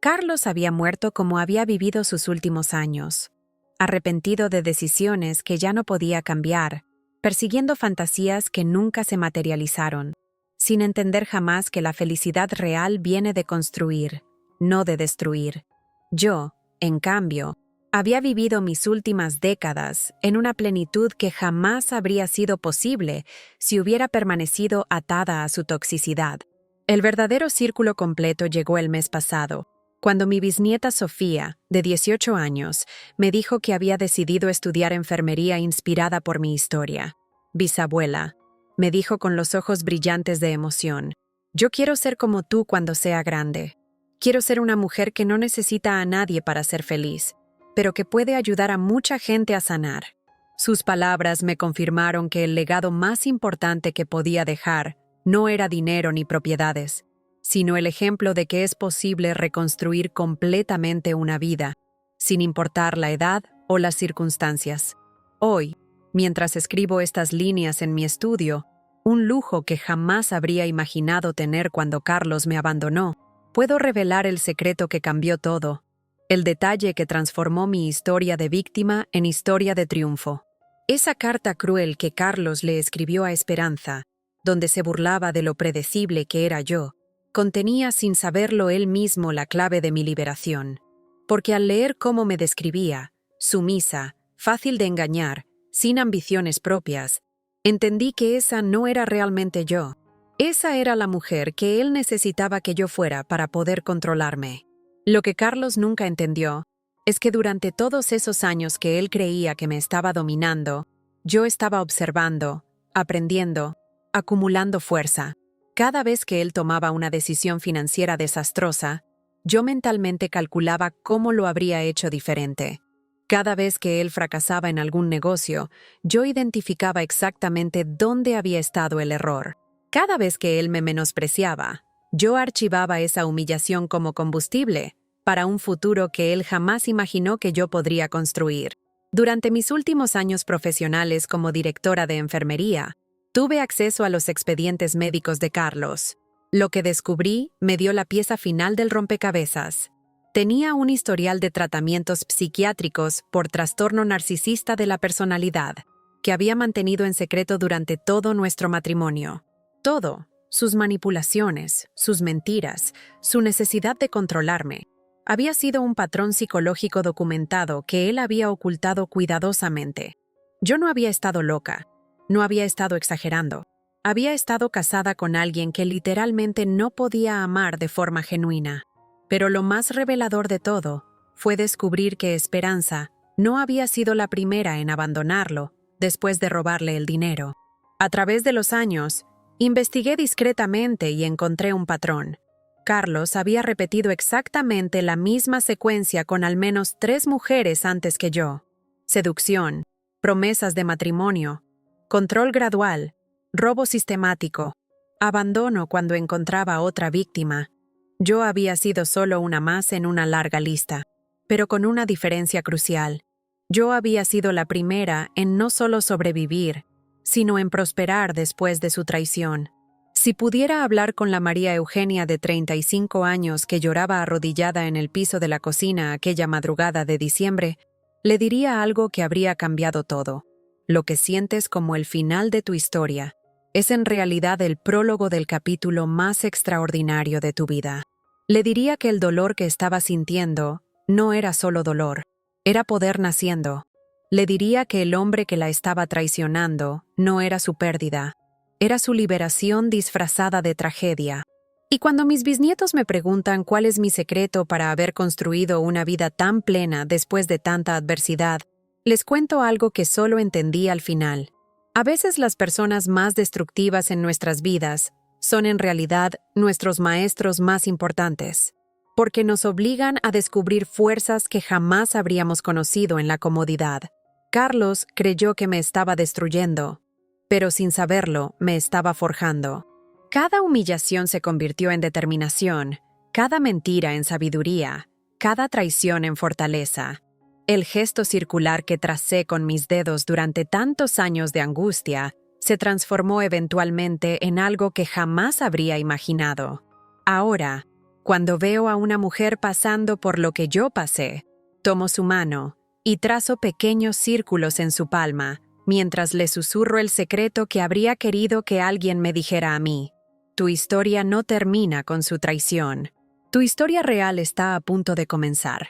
Carlos había muerto como había vivido sus últimos años, arrepentido de decisiones que ya no podía cambiar, persiguiendo fantasías que nunca se materializaron, sin entender jamás que la felicidad real viene de construir, no de destruir. Yo, en cambio, había vivido mis últimas décadas en una plenitud que jamás habría sido posible si hubiera permanecido atada a su toxicidad. El verdadero círculo completo llegó el mes pasado, cuando mi bisnieta Sofía, de 18 años, me dijo que había decidido estudiar enfermería inspirada por mi historia. Bisabuela, me dijo con los ojos brillantes de emoción, yo quiero ser como tú cuando sea grande. Quiero ser una mujer que no necesita a nadie para ser feliz, pero que puede ayudar a mucha gente a sanar. Sus palabras me confirmaron que el legado más importante que podía dejar no era dinero ni propiedades, sino el ejemplo de que es posible reconstruir completamente una vida, sin importar la edad o las circunstancias. Hoy, mientras escribo estas líneas en mi estudio, un lujo que jamás habría imaginado tener cuando Carlos me abandonó, puedo revelar el secreto que cambió todo, el detalle que transformó mi historia de víctima en historia de triunfo. Esa carta cruel que Carlos le escribió a Esperanza, donde se burlaba de lo predecible que era yo, contenía sin saberlo él mismo la clave de mi liberación. Porque al leer cómo me describía, sumisa, fácil de engañar, sin ambiciones propias, entendí que esa no era realmente yo. Esa era la mujer que él necesitaba que yo fuera para poder controlarme. Lo que Carlos nunca entendió es que durante todos esos años que él creía que me estaba dominando, yo estaba observando, aprendiendo, acumulando fuerza. Cada vez que él tomaba una decisión financiera desastrosa, yo mentalmente calculaba cómo lo habría hecho diferente. Cada vez que él fracasaba en algún negocio, yo identificaba exactamente dónde había estado el error. Cada vez que él me menospreciaba, yo archivaba esa humillación como combustible para un futuro que él jamás imaginó que yo podría construir. Durante mis últimos años profesionales como directora de enfermería, tuve acceso a los expedientes médicos de Carlos. Lo que descubrí me dio la pieza final del rompecabezas. Tenía un historial de tratamientos psiquiátricos por trastorno narcisista de la personalidad, que había mantenido en secreto durante todo nuestro matrimonio. Todo, sus manipulaciones, sus mentiras, su necesidad de controlarme, había sido un patrón psicológico documentado que él había ocultado cuidadosamente. Yo no había estado loca, no había estado exagerando. Había estado casada con alguien que literalmente no podía amar de forma genuina. Pero lo más revelador de todo fue descubrir que Esperanza no había sido la primera en abandonarlo después de robarle el dinero. A través de los años, investigué discretamente y encontré un patrón. Carlos había repetido exactamente la misma secuencia con al menos 3 mujeres antes que yo. Seducción, promesas de matrimonio, control gradual, robo sistemático, abandono cuando encontraba otra víctima. Yo había sido solo una más en una larga lista, pero con una diferencia crucial. Yo había sido la primera en no solo sobrevivir, sino en prosperar después de su traición. Si pudiera hablar con la María Eugenia de 35 años que lloraba arrodillada en el piso de la cocina aquella madrugada de diciembre, le diría algo que habría cambiado todo. Lo que sientes como el final de tu historia es en realidad el prólogo del capítulo más extraordinario de tu vida. Le diría que el dolor que estaba sintiendo no era solo dolor, era poder naciendo. Le diría que el hombre que la estaba traicionando no era su pérdida, era su liberación disfrazada de tragedia. Y cuando mis bisnietos me preguntan cuál es mi secreto para haber construido una vida tan plena después de tanta adversidad, les cuento algo que solo entendí al final. A veces las personas más destructivas en nuestras vidas son en realidad nuestros maestros más importantes, porque nos obligan a descubrir fuerzas que jamás habríamos conocido en la comodidad. Carlos creyó que me estaba destruyendo, pero sin saberlo me estaba forjando. Cada humillación se convirtió en determinación, cada mentira en sabiduría, cada traición en fortaleza. El gesto circular que tracé con mis dedos durante tantos años de angustia se transformó eventualmente en algo que jamás habría imaginado. Ahora, cuando veo a una mujer pasando por lo que yo pasé, tomo su mano y trazo pequeños círculos en su palma, mientras le susurro el secreto que habría querido que alguien me dijera a mí. Tu historia no termina con su traición. Tu historia real está a punto de comenzar.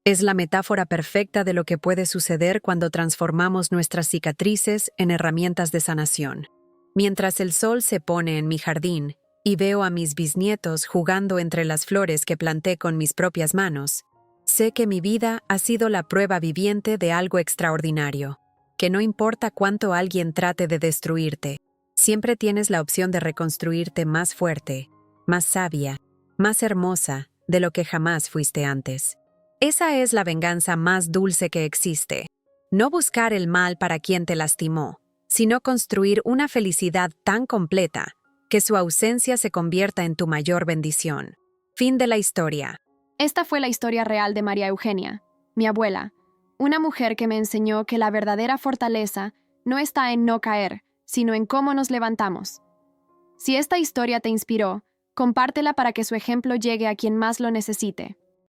Es la metáfora perfecta de lo que puede suceder cuando transformamos nuestras cicatrices en herramientas de sanación. Mientras el sol se pone en mi jardín y veo a mis bisnietos jugando entre las flores que planté con mis propias manos, sé que mi vida ha sido la prueba viviente de algo extraordinario, que no importa cuánto alguien trate de destruirte, siempre tienes la opción de reconstruirte más fuerte, más sabia, más hermosa de lo que jamás fuiste antes. Esa es la venganza más dulce que existe. No buscar el mal para quien te lastimó, sino construir una felicidad tan completa que su ausencia se convierta en tu mayor bendición. Fin de la historia. Esta fue la historia real de María Eugenia, mi abuela, una mujer que me enseñó que la verdadera fortaleza no está en no caer, sino en cómo nos levantamos. Si esta historia te inspiró, compártela para que su ejemplo llegue a quien más lo necesite.